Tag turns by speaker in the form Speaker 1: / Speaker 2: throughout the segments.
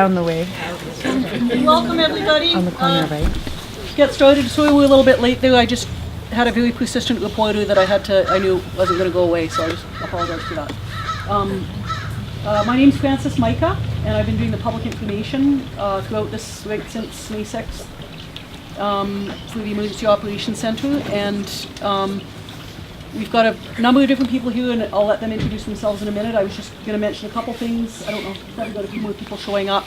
Speaker 1: Down the way,
Speaker 2: Welcome everybody.
Speaker 1: on the corner, right?
Speaker 2: Get started. Sorry we're a little bit late there. I just had a very persistent reporter that I knew wasn't going to go away, so I just apologize for that. My name's Frances Micah, and I've been doing the public information throughout this week since May 6th through the Emergency Operations Center, and we've got a number of different people here, and I'll let them introduce themselves in a minute. I was just going to mention a couple things. I don't know, probably got a few more people showing up.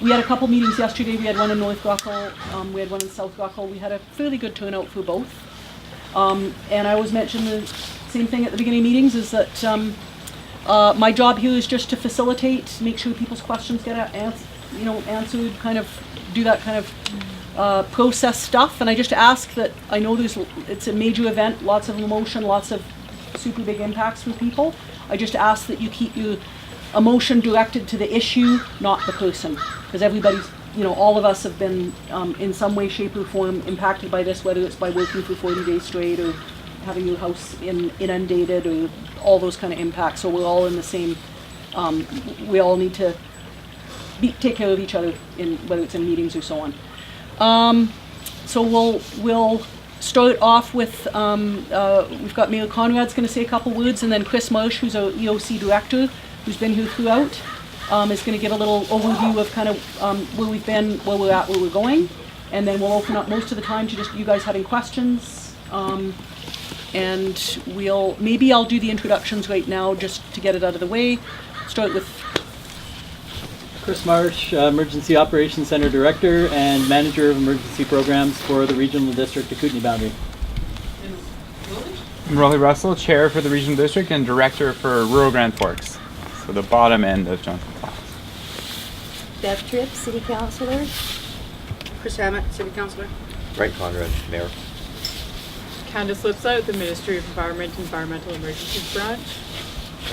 Speaker 2: We had a couple meetings yesterday. We had one in North Rockall, we had one in South Rockall. We had a fairly good turnout for both. And I always mention the same thing at the beginning of meetings, is that my job here is just to facilitate, make sure people's questions get answered, kind of do that kind of process stuff. And I just ask that, I know it's a major event, lots of emotion, lots of super big impacts for people. I just ask that you keep your emotion directed to the issue, not the person, because everybody's, all of us have been in some way, shape or form impacted by this, whether it's by working for 40 days straight or having your house inundated or all those kind of impacts. So we're all in the same, we all need to take care of each other, whether it's in meetings or so on. So we'll start off with, we've got Mayor Conrad's going to say a couple words, and then Chris Marsh, who's our EOC director, who's been here throughout, is going to give a little overview of kind of where we've been, where we're at, where we're going, and then we'll open up most of the time to just you guys having questions, and maybe I'll do the introductions right now just to get it out of the way. Start with
Speaker 3: Chris Marsh, Emergency Operations Center Director and Manager of Emergency Programs for the Regional District of Kootenay Boundary.
Speaker 4: I'm Rolly Russell, Chair for the Regional District and Director for Rural Grand Forks, so the bottom end of Johnson Falls.
Speaker 5: Bev Tripp, City Councilor.
Speaker 6: Chris Hammett, City Councilor.
Speaker 7: Wright Conrad, Mayor.
Speaker 6: Candace Lipside, the Ministry of Environment, Environmental Emergencies Branch.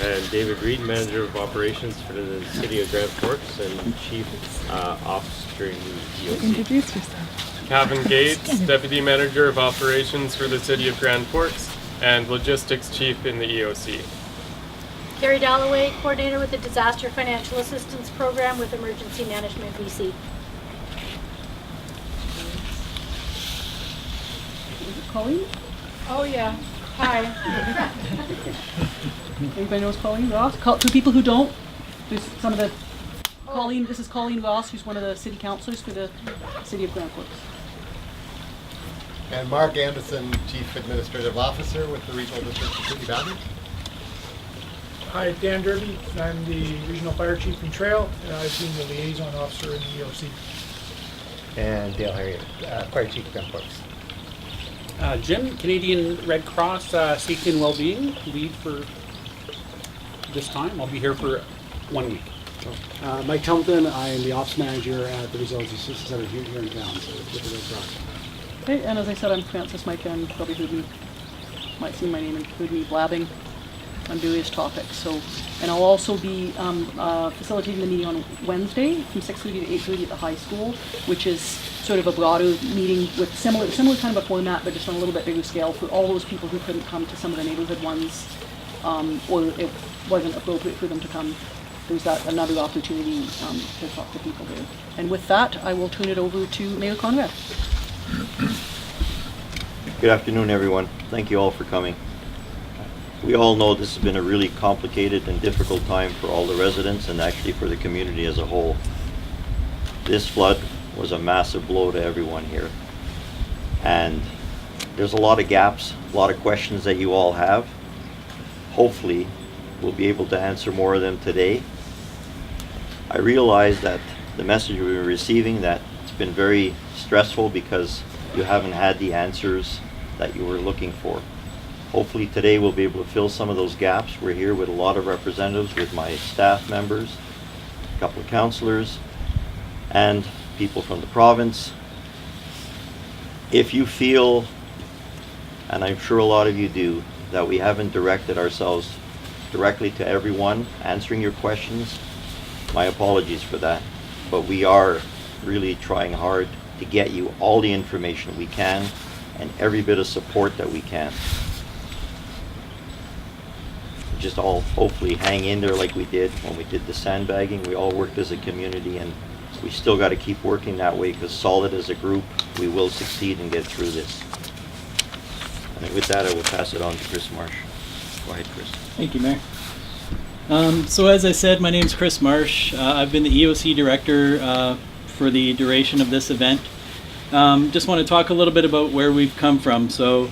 Speaker 8: And David Reed, Manager of Operations for the City of Grand Forks and Chief Officer in the EOC.
Speaker 1: Introduce yourself.
Speaker 8: Kevin Gates, Deputy Manager of Operations for the City of Grand Forks and Logistics Chief in the EOC.
Speaker 5: Carrie Dalloway, Coordinator with the Disaster Financial Assistance Program with Emergency Management BC.
Speaker 2: Colleen.
Speaker 6: Oh yeah. Hi.
Speaker 2: Everybody knows Colleen Ross? For people who don't, there's some of the Colleen. This is Colleen Ross, who's one of the city councilors for the City of Grand Forks.
Speaker 9: And Mark Anderson, Chief Administrative Officer with the Regional District of Kootenay Boundary.
Speaker 10: Hi, Dan Derby. I'm the Regional Fire Chief in Trail, and I've been the Liaison Officer in the EOC.
Speaker 9: And Dale Harriet, Fire Chief of Grand Forks.
Speaker 11: Jim, Canadian Red Cross Safety and Wellbeing lead for this time. I'll be here for 1 week.
Speaker 12: Mike Templeton, I am the Ops Manager at the Resiliency Assistance Center here in town, so with the Red Cross.
Speaker 2: Okay, and as I said, I'm Frances Micah, and probably might see my name and heard me blabbing on various topics. So, and I'll also be facilitating the meeting on Wednesday from 6:30 to 8:30 at the high school, which is sort of a broader meeting with similar kind of a format, but just on a little bit bigger scale for all those people who couldn't come to some of the neighborhood ones, or it wasn't appropriate for them to come. There's another opportunity to talk to people there. And with that, I will turn it over to Mayor Conrad.
Speaker 7: Good afternoon, everyone. Thank you all for coming. We all know this has been a really complicated and difficult time for all the residents and actually for the community as a whole. This flood was a massive blow to everyone here. And there's a lot of gaps, a lot of questions that you all have. Hopefully, we'll be able to answer more of them today. I realize that the message we're receiving, that it's been very stressful because you haven't had the answers that you were looking for. Hopefully today we'll be able to fill some of those gaps. We're here with a lot of representatives, with my staff members, a couple of councillors, and people from the province. If you feel, and I'm sure a lot of you do, that we haven't directed ourselves directly to everyone answering your questions, my apologies for that. But we are really trying hard to get you all the information we can and every bit of support that we can. Just all hopefully hang in there like we did when we did the sandbagging. We all worked as a community, and we still got to keep working that way, because solid as a group, we will succeed and get through this. And with that, I will pass it on to Chris Marsh. Go ahead, Chris.
Speaker 3: Thank you, Mayor. So as I said, my name is Chris Marsh. I've been the EOC director for the duration of this event. Just want to talk a little bit about where we've come from. So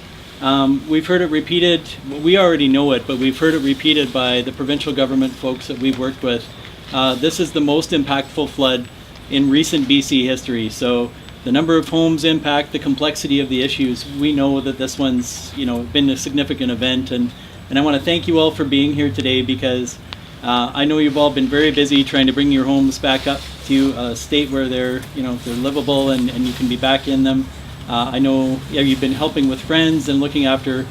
Speaker 3: we've heard it repeated, we already know it, but we've heard it repeated by the provincial government folks that we've worked with. This is the most impactful flood in recent BC history. So the number of homes impact, the complexity of the issues, we know that this one's been a significant event, and I want to thank you all for being here today, because I know you've all been very busy trying to bring your homes back up to a state where they're livable and you can be back in them. I know you've been helping with friends and looking after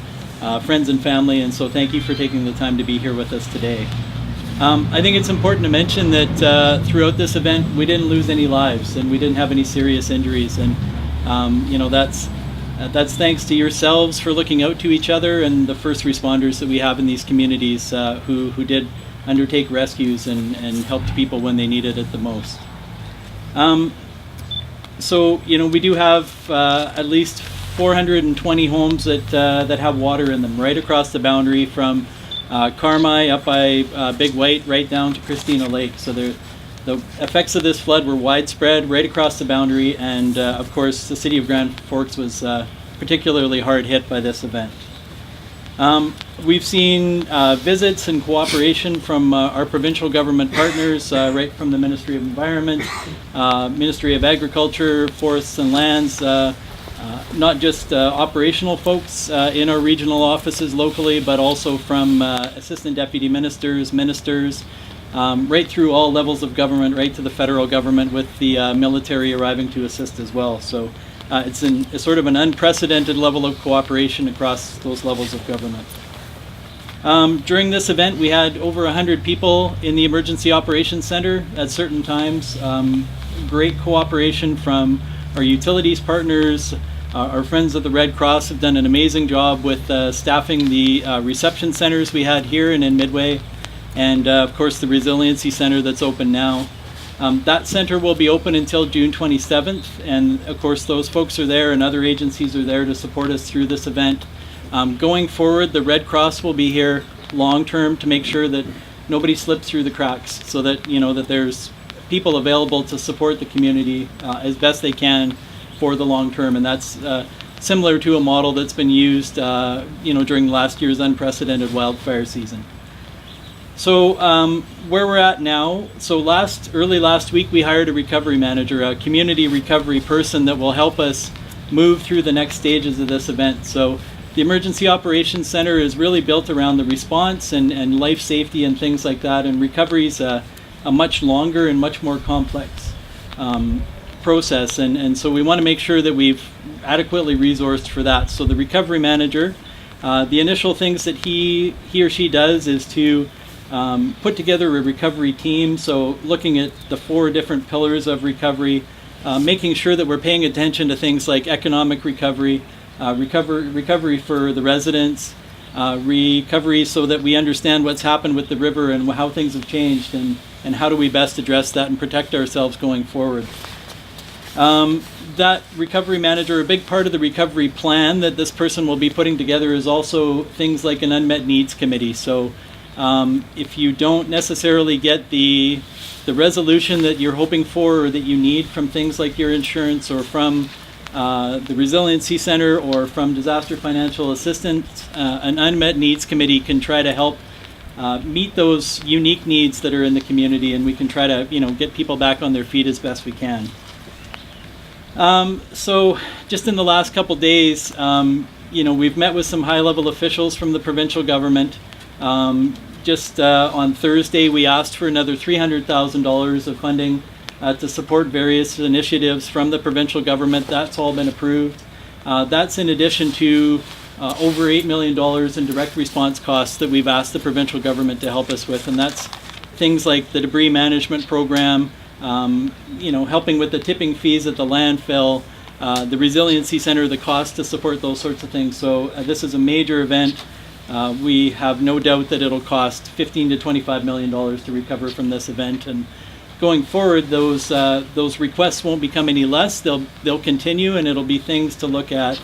Speaker 3: friends and family, and so thank you for taking the time to be here with us today. I think it's important to mention that throughout this event we didn't lose any lives and we didn't have any serious injuries, and that's thanks to yourselves for looking out to each other and the first responders that we have in these communities who did undertake rescues and helped people when they needed it the most. So we do have at least 420 homes that have water in them right across the boundary from Carmi up by Big White right down to Christina Lake. So the effects of this flood were widespread right across the boundary, and of course the city of Grand Forks was particularly hard hit by this event. We've seen visits and cooperation from our provincial government partners, right from the Ministry of Environment, Ministry of Agriculture, Forests and Lands, not just operational folks in our regional offices locally, but also from assistant deputy ministers, right through all levels of government, right to the federal government, with the military arriving to assist as well. So it's sort of an unprecedented level of cooperation across those levels of government. During this event, we had over 100 people in the Emergency Operations Center at certain times. Great cooperation from our utilities partners. Our friends at the Red Cross have done an amazing job with staffing the reception centers we had here and in Midway, and of course the Resiliency Center that's open now. That center will be open until June 27th, and of course those folks are there and other agencies are there to support us through this event. Going forward, the Red Cross will be here long term to make sure that nobody slips through the cracks, so that that there's people available to support the community as best they can for the long term, and that's similar to a model that's been used during last year's unprecedented wildfire season. So where we're at now, so early last week we hired a recovery manager, a community recovery person that will help us move through the next stages of this event. So the Emergency Operations Center is really built around the response and life safety and things like that, and recovery is a much longer and much more complex process, and so we want to make sure that we've adequately resourced for that. So the recovery manager, the initial things that he or she does is to put together a recovery team, so looking at the 4 different pillars of recovery, making sure that we're paying attention to things like economic recovery, recovery for the residents, recovery so that we understand what's happened with the river and how things have changed, and how do we best address that and protect ourselves going forward. That recovery manager, a big part of the recovery plan that this person will be putting together is also things like an unmet needs committee. So if you don't necessarily get the resolution that you're hoping for or that you need from things like your insurance or from the Resiliency Center or from Disaster Financial Assistance, an unmet needs committee can try to help meet those unique needs that are in the community, and we can try to get people back on their feet as best we can. So just in the last couple days, we've met with some high-level officials from the provincial government. Just on Thursday, we asked for another $300,000 of funding to support various initiatives from the provincial government. That's all been approved. That's in addition to over $8 million in direct response costs that we've asked the provincial government to help us with, and that's things like the debris management program, helping with the tipping fees at the landfill, the Resiliency Center, the cost to support those sorts of things. So this is a major event. We have no doubt that it'll cost $15 to $25 million to recover from this event, and going forward, those requests won't become any less. They'll continue, and it'll be things to look at,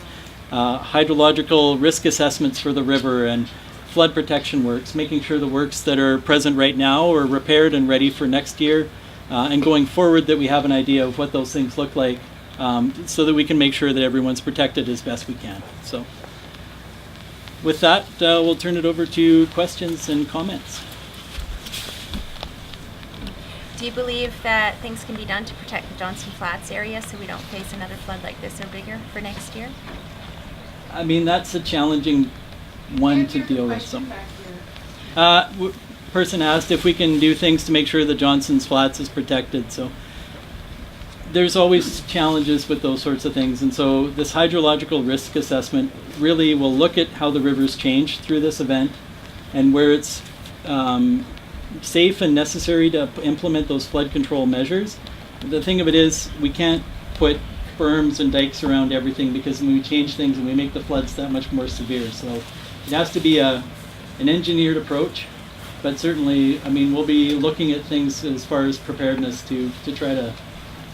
Speaker 3: hydrological risk assessments for the river and flood protection works, making sure the works that are present right now are repaired and ready for next year, and going forward that we have an idea of what those things look like, so that we can make sure that everyone's protected as best we can. So with that, we'll turn it over to questions and comments.
Speaker 1: Do you believe that things can be done to protect the Johnson Flats area so we don't face another flood like this or bigger for next year?
Speaker 3: I mean, that's a challenging one to deal with. So, person asked if we can do things to make sure that Johnson's Flats is protected. So there's always challenges with those sorts of things. And so this hydrological risk assessment really will look at how the rivers change through this event and where it's safe and necessary to implement those flood control measures. The thing of it is, we can't put berms and dikes around everything, because when we change things and we make the floods that much more severe. So it has to be an engineered approach, but certainly, I mean, we'll be looking at things as far as preparedness to try to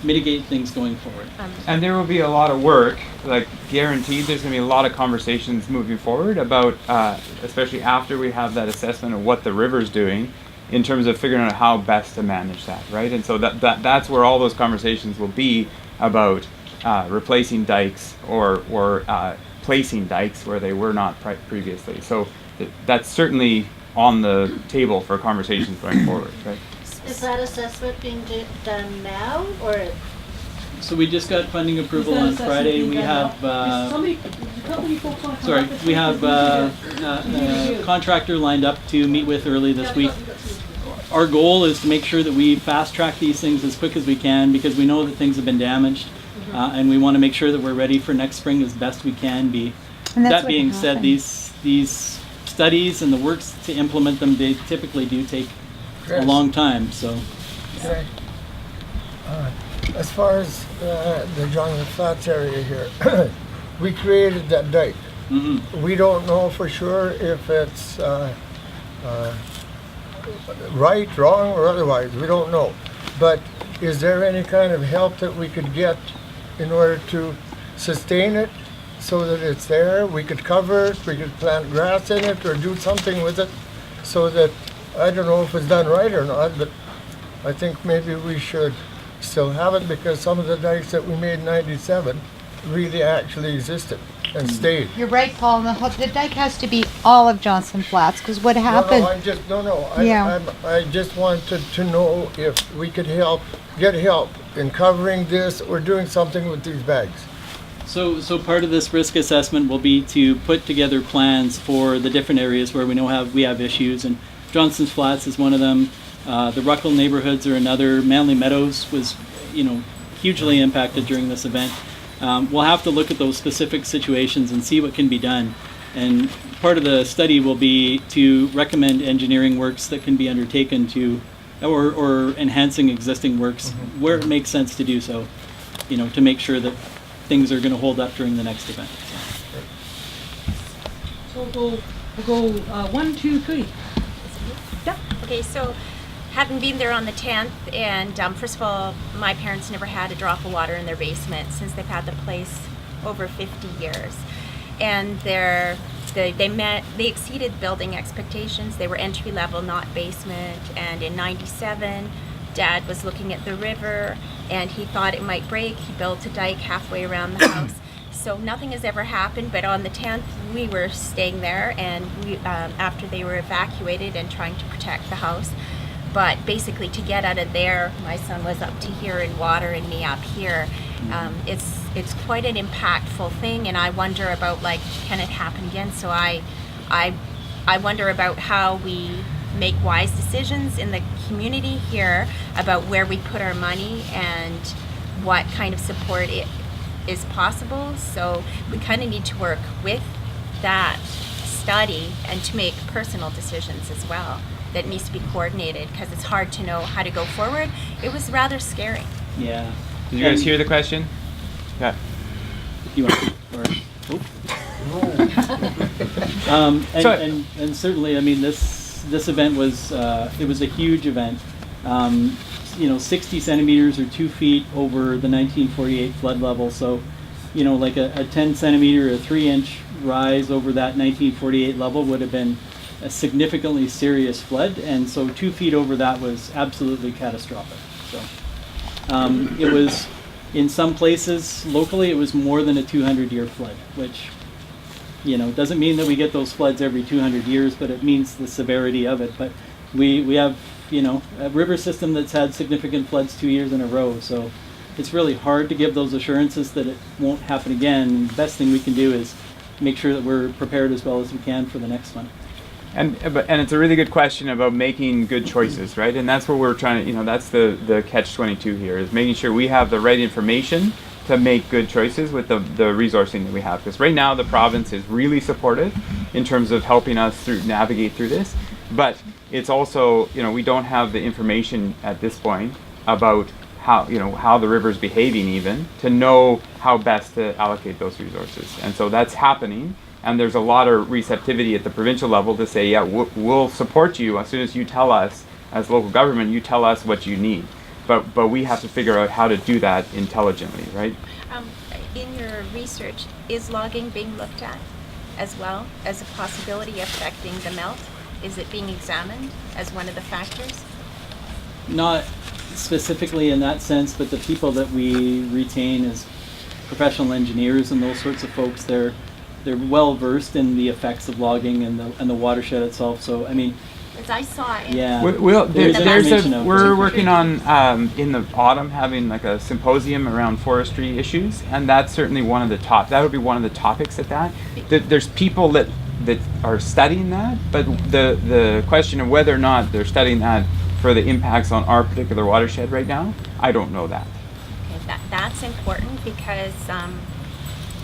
Speaker 3: mitigate things going forward.
Speaker 4: And there will be a lot of work, like guaranteed there's going to be a lot of conversations moving forward about, especially after we have that assessment of what the river's doing, in terms of figuring out how best to manage that, right? And so that's where all those conversations will be about replacing dikes or placing dikes where they were not previously. So that's certainly on the table for conversations going forward, right?
Speaker 5: Is that assessment being done now, or?
Speaker 3: So we just got funding approval on Friday. We have we have a contractor lined up to meet with early this week. Our goal is to make sure that we fast track these things as quick as we can, because we know that things have been damaged, and we want to make sure that we're ready for next spring as best we can be. That being said, these studies and the works to implement them, they typically do take a long time. So,
Speaker 13: okay. As far as the Johnson Flats area here, we created that dike.
Speaker 3: Mm-hmm.
Speaker 13: We don't know for sure if it's right, wrong, or otherwise. We don't know. But is there any kind of help that we could get in order to sustain it so that it's there? We could cover it, we could plant grass in it, or do something with it so that, I don't know if it's done right or not, but I think maybe we should still have it, because some of the dikes that we made in '97 really actually existed and stayed.
Speaker 14: You're right, Paul. The dike has to be all of Johnson Flats, because what happened?
Speaker 13: I just wanted to know if we could get help in covering this or doing something with these bags.
Speaker 3: So part of this risk assessment will be to put together plans for the different areas where we know we have issues, and Johnson's Flats is one of them. The Ruckle neighborhoods are another. Manly Meadows was, hugely impacted during this event. We'll have to look at those specific situations and see what can be done. And part of the study will be to recommend engineering works that can be undertaken or enhancing existing works where it makes sense to do so, to make sure that things are going to hold up during the next event.
Speaker 2: So we'll go 1, 2, 3.
Speaker 1: Yeah. Okay, so having been there on the 10th, and first of all, my parents never had a drop of water in their basement since they've had the place over 50 years. And they exceeded building expectations. They were entry level, not basement. And in '97, Dad was looking at the river and he thought it might break. He built a dike halfway around the house. So nothing has ever happened, but on the 10th, we were staying there, and we, after they were evacuated and trying to protect the house. But basically, to get out of there, my son was up to here in water and me up here. It's quite an impactful thing, and I wonder about, can it happen again? So I wonder about how we make wise decisions in the community here about where we put our money and what kind of support is possible. So we kind of need to work with that study and to make personal decisions as well. That needs to be coordinated, because it's hard to know how to go forward. It was rather scary.
Speaker 3: Yeah.
Speaker 4: Did you guys hear the question? Yeah.
Speaker 3: You want and certainly, I mean, this event was it was a huge event. 60 centimeters or 2 feet over the 1948 flood level. So, like a 10 centimeter or 3-inch rise over that 1948 level would have been a significantly serious flood, and so 2 feet over that was absolutely catastrophic. So it was, in some places locally, it was more than a 200-year flood, which doesn't mean that we get those floods every 200 years, but it means the severity of it. But we have a river system that's had significant floods 2 years in a row, so it's really hard to give those assurances that it won't happen again. And the best thing we can do is make sure that we're prepared as well as we can for the next one.
Speaker 4: And it's a really good question about making good choices, right? And that's what we're trying to, that's the catch-22 here, is making sure we have the right information to make good choices with the resourcing that we have. Because right now the province is really supportive in terms of helping us navigate through this, but it's also, we don't have the information at this point about how the river's behaving even to know how best to allocate those resources. And so that's happening. And there's a lot of receptivity at the provincial level to say, yeah, we'll support you as soon as you tell us, as local government, you tell us what you need. But we have to figure out how to do that intelligently, right?
Speaker 1: In your research, is logging being looked at as well as a possibility affecting the melt? Is it being examined as one of the factors?
Speaker 3: Not specifically in that sense, but the people that we retain as professional engineers and those sorts of folks, they're well versed in the effects of logging and the watershed itself. So I mean,
Speaker 1: as I saw it.
Speaker 3: Yeah.
Speaker 4: We're working on in the autumn having like a symposium around forestry issues, and that's certainly one of the that would be one of the topics at that. There's people that are studying that, but the question of whether or not they're studying that for the impacts on our particular watershed right now, I don't know that.
Speaker 1: Okay, that's important because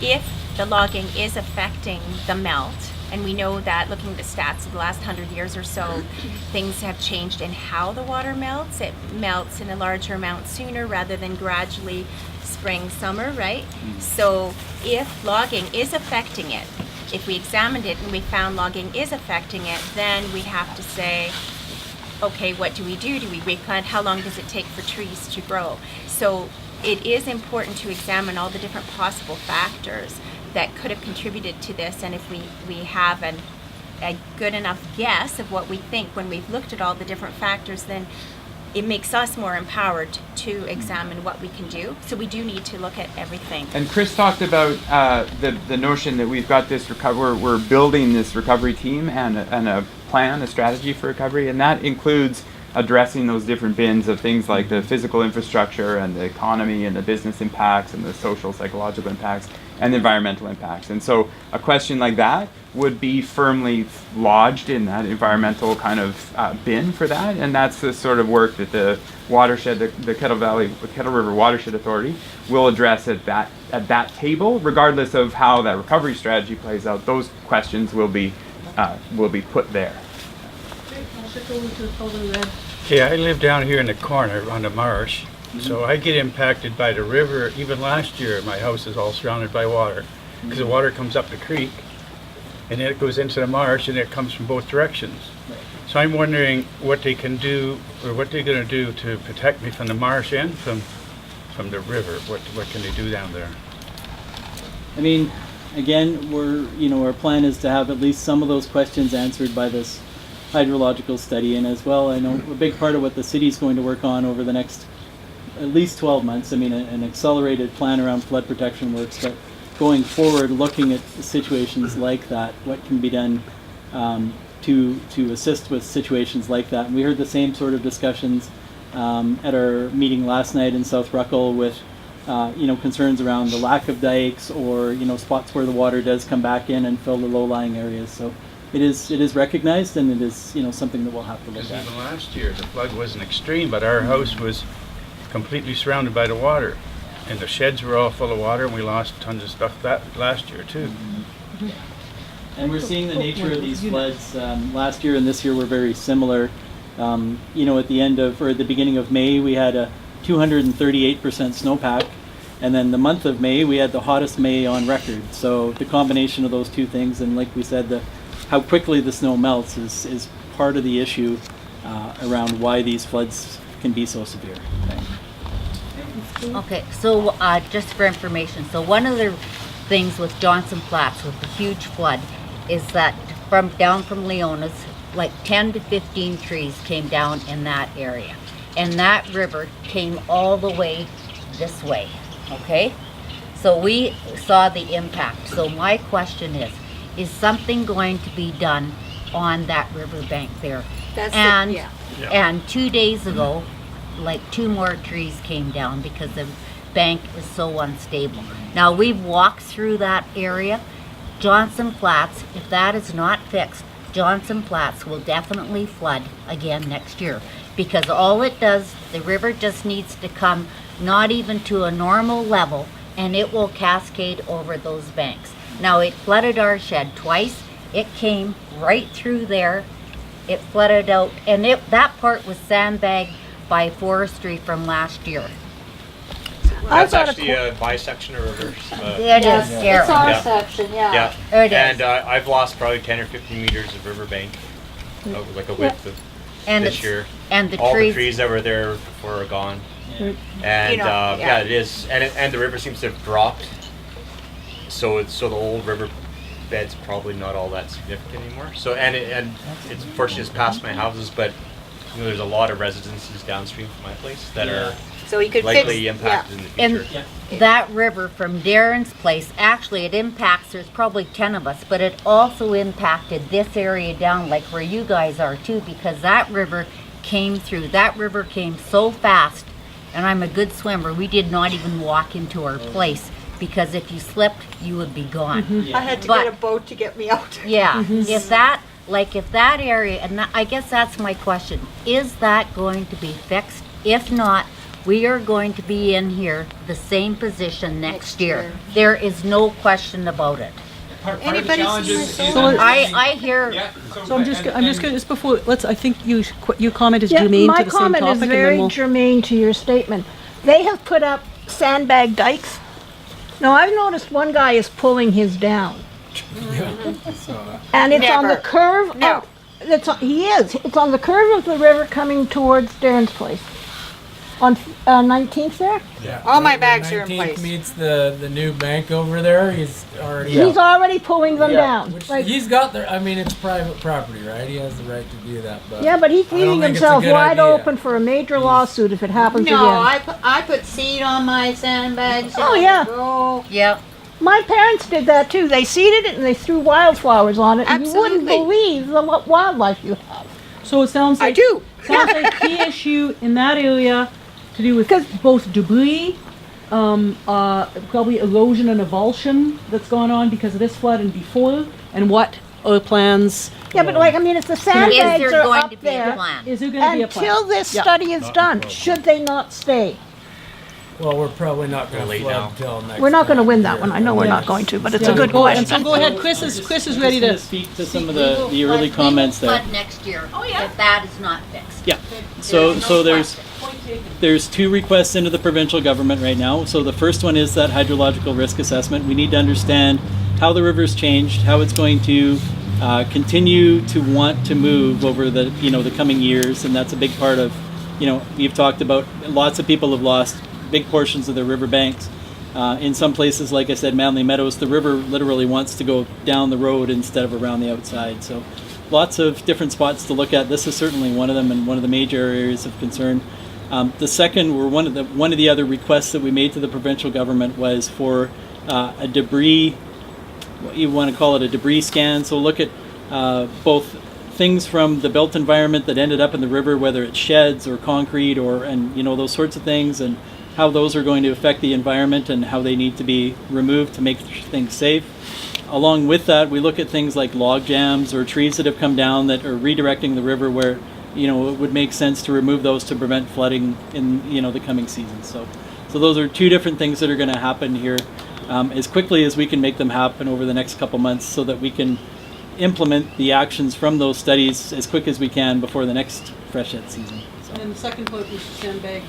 Speaker 1: if the logging is affecting the melt, and we know that looking at the stats of the last 100 years or so, things have changed in how the water melts. It melts in a larger amount sooner rather than gradually spring, summer, right? So if logging is affecting it, if we examined it and we found logging is affecting it, then we have to say, okay, what do we do? Do we replant? How long does it take for trees to grow? So it is important to examine all the different possible factors that could have contributed to this, and if we have a good enough guess of what we think when we've looked at all the different factors, then it makes us more empowered to examine what we can do. So we do need to look at everything.
Speaker 4: And Chris talked about the notion that we've got this we're building this recovery team and a plan, a strategy for recovery, and that includes addressing those different bins of things like the physical infrastructure and the economy and the business impacts and the social, psychological impacts and the environmental impacts. And so a question like that would be firmly lodged in that environmental kind of bin for that, and that's the sort of work that the watershed, the Kettle River Watershed Authority will address at that table, regardless of how that recovery strategy plays out. Those questions will be put there.
Speaker 15: Okay, I live down here in the corner on the marsh, so I get impacted by the river. Even last year, my house is all surrounded by water because the water comes up the creek and then it goes into the marsh and it comes from both directions. So I'm wondering what they can do, or what they're going to do to protect me from the marsh and from the river. What can they do down there?
Speaker 3: I mean, again, our plan is to have at least some of those questions answered by this hydrological study, and as well, I know a big part of what the city's going to work on over the next at least 12 months. I mean, an accelerated plan around flood protection works, but going forward, looking at situations like that, what can be done to assist with situations like that. And we heard the same sort of discussions at our meeting last night in South Ruckle with concerns around the lack of dikes or spots where the water does come back in and fill the low-lying areas. So it is recognized, and it is something that we'll have to look at.
Speaker 15: Even last year, the flood wasn't extreme, but our house was completely surrounded by the water, and the sheds were all full of water, and we lost tons of stuff that last year too.
Speaker 3: Mm-hmm. And we're seeing the nature of these floods. Last year and this year were very similar. At the beginning of May, we had a 238% snowpack, and then the month of May, we had the hottest May on record. So the combination of those two things, and like we said, how quickly the snow melts is part of the issue around why these floods can be so severe.
Speaker 16: Okay, so just for information, so one of the things with Johnson Flats with the huge flood is that down from Leona's, like 10 to 15 trees came down in that area. And that river came all the way this way, okay? So we saw the impact. So my question is something going to be done on that riverbank there? And 2 days ago, like 2 more trees came down because the bank is so unstable. Now we've walked through that area. Johnson Flats, if that is not fixed, Johnson Flats will definitely flood again next year, because all it does, the river just needs to come not even to a normal level, and it will cascade over those banks. Now it flooded our shed twice. It came right through there. It flooded out, and that part was sandbagged by forestry from last year.
Speaker 17: That's actually a bisection of rivers.
Speaker 16: It is scary.
Speaker 5: It's our section, yeah.
Speaker 16: It is.
Speaker 17: And I've lost probably 10 or 15 meters of riverbank, like a width of this year.
Speaker 16: And the
Speaker 17: all
Speaker 16: trees.
Speaker 17: the trees that were there before are gone. And yeah, it is. And the river seems to have dropped. So the old river bed's probably not all that significant anymore. So and it's fortunately it's past my houses, but there's a lot of residences downstream from my place that are
Speaker 16: So you could
Speaker 17: likely impacted in the future.
Speaker 16: And that river from Darren's place, actually it impacts, there's probably 10 of us, but it also impacted this area down like where you guys are too, because that river came through. That river came so fast, and I'm a good swimmer. We did not even walk into our place, because if you slipped, you would be gone.
Speaker 18: I had to get a boat to get me out.
Speaker 16: Yeah, if that area, and I guess that's my question, is that going to be fixed? If not, we are going to be in here the same position next year. There is no question about it.
Speaker 18: Anybody see my
Speaker 2: So
Speaker 18: solar?
Speaker 16: I hear.
Speaker 2: So I'm just going to, just before, I think your comment is
Speaker 18: Yeah,
Speaker 2: germane
Speaker 18: my
Speaker 2: to the same
Speaker 18: comment
Speaker 2: topic.
Speaker 18: is
Speaker 2: and then
Speaker 18: very
Speaker 2: we'll-
Speaker 18: germane to your statement. They have put up sandbag dikes. Now, I've noticed one guy is pulling his down. And it's on the
Speaker 14: Never.
Speaker 18: curve
Speaker 14: No.
Speaker 18: of, he is. It's on the curve of the river coming towards Darren's place. On 19th there?
Speaker 14: Yeah. All my
Speaker 19: The
Speaker 14: bags are in
Speaker 19: 19th
Speaker 14: place.
Speaker 19: meets the new bank over there. He's already.
Speaker 18: He's already pulling them down.
Speaker 19: Which
Speaker 18: Like,
Speaker 19: he's got there. I mean, it's private property, right? He has the right to do that. But
Speaker 18: yeah, but he's
Speaker 19: I don't
Speaker 18: leaving
Speaker 19: think it's a
Speaker 18: himself
Speaker 19: good
Speaker 18: wide
Speaker 19: idea.
Speaker 18: open for a major lawsuit if it happens
Speaker 14: No,
Speaker 18: again.
Speaker 14: I put seed on my sandbags.
Speaker 18: Oh, yeah.
Speaker 16: Yep.
Speaker 18: My parents did that too. They seeded it and they threw wildflowers on it. And you wouldn't
Speaker 14: Absolutely.
Speaker 18: believe the wildlife you have.
Speaker 2: So it sounds like.
Speaker 14: I do.
Speaker 2: Sounds like key issue in that area to do with both debris, probably erosion and avulsion that's gone on because of this flood and before, and what are plans.
Speaker 18: Yeah, but like, I mean, if the sandbags
Speaker 16: there
Speaker 18: are
Speaker 16: going
Speaker 18: up
Speaker 16: to be a
Speaker 18: there,
Speaker 16: plan?
Speaker 2: Is there going to be a plan?
Speaker 18: until this
Speaker 2: Yeah.
Speaker 18: study is done, should they not stay?
Speaker 19: Well, we're probably not going to
Speaker 17: Late
Speaker 19: flood
Speaker 17: now.
Speaker 19: till next.
Speaker 18: We're not going to
Speaker 19: time
Speaker 18: win that
Speaker 19: year.
Speaker 18: one. I know we're not going to, but it's a
Speaker 2: Yeah,
Speaker 18: good
Speaker 2: go
Speaker 18: question.
Speaker 2: ahead. So go ahead, Chris is ready to.
Speaker 3: speak to some of
Speaker 16: We will
Speaker 3: the early
Speaker 16: flood-
Speaker 3: comments
Speaker 16: we will
Speaker 3: there.
Speaker 16: flood next year. Oh yeah. If that is not fixed.
Speaker 3: Yeah.
Speaker 16: There's
Speaker 3: So
Speaker 16: no
Speaker 3: there's 2 requests into the provincial government right now. So the first one is that hydrological risk assessment. We need to understand how the river's changed, how it's going to continue to want to move over the the coming years, and that's a big part of you've talked about lots of people have lost big portions of their river banks. In some places, like I said, Manly Meadows, the river literally wants to go down the road instead of around the outside. So lots of different spots to look at. This is certainly one of them and one of the major areas of concern. The second, or one of the other requests that we made to the provincial government was for a debris, what you want to call it, a debris scan. So look at both things from the built environment that ended up in the river, whether it's sheds or concrete and those sorts of things, and how those are going to affect the environment and how they need to be removed to make things safe. Along with that, we look at things like log jams or trees that have come down that are redirecting the river where it would make sense to remove those to prevent flooding in the coming seasons. So those are 2 different things that are going to happen here as quickly as we can make them happen over the next couple months, so that we can implement the actions from those studies as quick as we can before the next freshet season.
Speaker 2: And then the second point was sandbag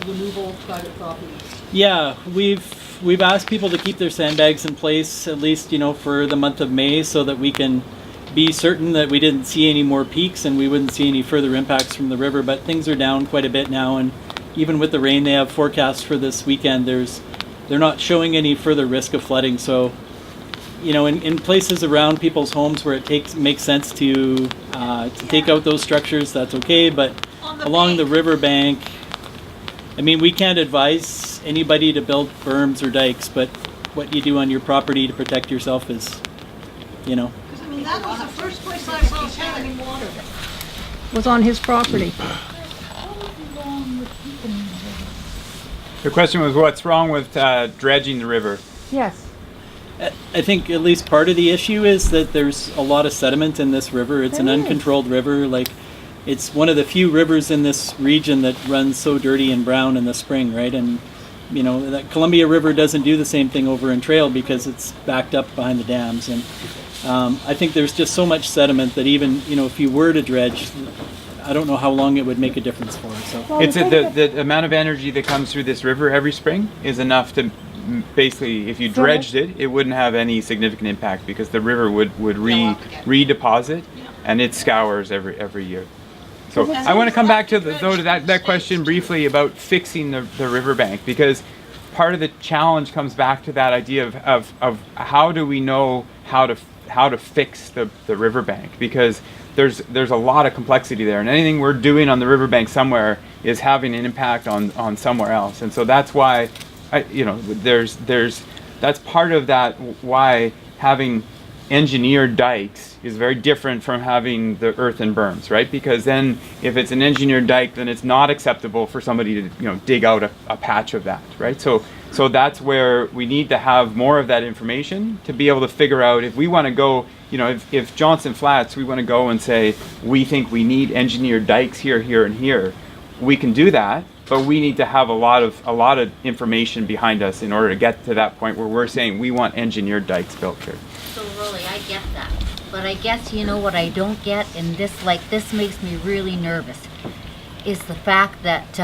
Speaker 2: removal, private property.
Speaker 3: Yeah, we've asked people to keep their sandbags in place at least for the month of May, so that we can be certain that we didn't see any more peaks and we wouldn't see any further impacts from the river, but things are down quite a bit now, and even with the rain they have forecast for this weekend, they're not showing any further risk of flooding. So, you know, in places around people's homes where it makes sense to take out those structures, that's okay, but along the riverbank, I mean, we can't advise anybody to build berms or dikes, but what you do on your property to protect yourself is, you know.
Speaker 18: I mean, that was the first place I saw standing water. Was on his property.
Speaker 4: The question was, what's wrong with dredging the river?
Speaker 18: Yes.
Speaker 3: I think at least part of the issue is that there's a lot of sediment in this river. It's an uncontrolled river. Like, it's one of the few rivers in this region that runs so dirty and brown in the spring, right? And you know, that Columbia River doesn't do the same thing over in Trail because it's backed up behind the dams. And I think there's just so much sediment that even, you know, if you were to dredge, I don't know how long it would make a difference for us. So.
Speaker 4: It's the amount of energy that comes through this river every spring is enough to basically, if you dredged it, it wouldn't have any significant impact because the river would redeposit and it scours every year. So I want to come back to that question briefly about fixing the riverbank, because part of the challenge comes back to that idea of how do we know how to fix the riverbank, because there's a lot of complexity there, and anything we're doing on the riverbank somewhere is having an impact on somewhere else, and so that's why that's part of that why having engineered dikes is very different from having the earthen berms, right? Because then if it's an engineered dike, then it's not acceptable for somebody to dig out a patch of that, right? So that's where we need to have more of that information to be able to figure out if we want to go, if Johnson Flats, we want to go and say, we think we need engineered dikes here, here, and here, we can do that, but we need to have a lot of information behind us in order to get to that point where we're saying we want engineered dikes built here.
Speaker 16: So really, I get that. But I guess, you know what I don't get, and this makes me really nervous, is the fact that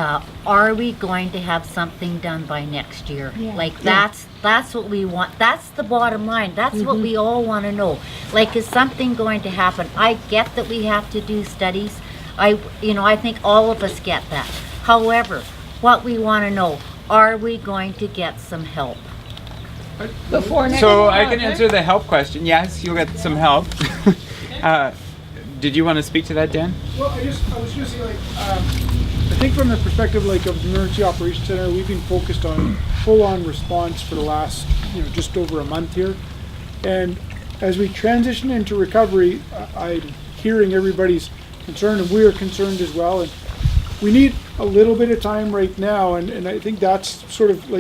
Speaker 16: are we going to have something done by next year?
Speaker 14: Yeah.
Speaker 16: Like that's what we want. That's the bottom line. That's what we all want to know. Like, is something going to happen? I get that we have to do studies. I think all of us get that. However, what we want to know, are we going to get some help?
Speaker 4: So I can answer the help question. Yes, you'll get some help. Did you want to speak to that, Dan?
Speaker 10: Well, I was going to say, I think from the perspective of the Emergency Operations Center, we've been focused on full-on response for the last, just over a month here. And as we transition into recovery, I'm hearing everybody's concern, and we are concerned as well. And we need a little bit of time right now, and I think that's sort of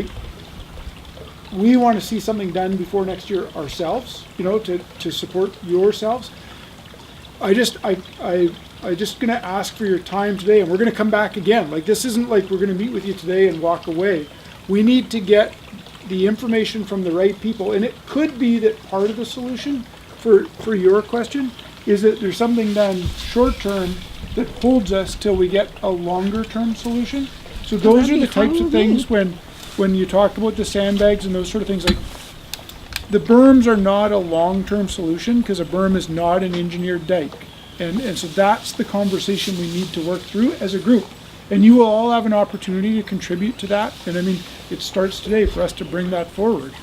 Speaker 10: we want to see something done before next year ourselves, to support yourselves. I just going to ask for your time today, and we're going to come back again. This isn't like we're going to meet with you today and walk away. We need to get the information from the right people, and it could be that part of the solution for your question is that there's something done short term that holds us till we get a longer term solution. So those are the types of things when you talk about the sandbags and those sort of things, the berms are not a long-term solution because a berm is not an engineered dike. And so that's the conversation we need to work through as a group. And you will all have an opportunity to contribute to that. And I mean, it starts today for us to bring that forward.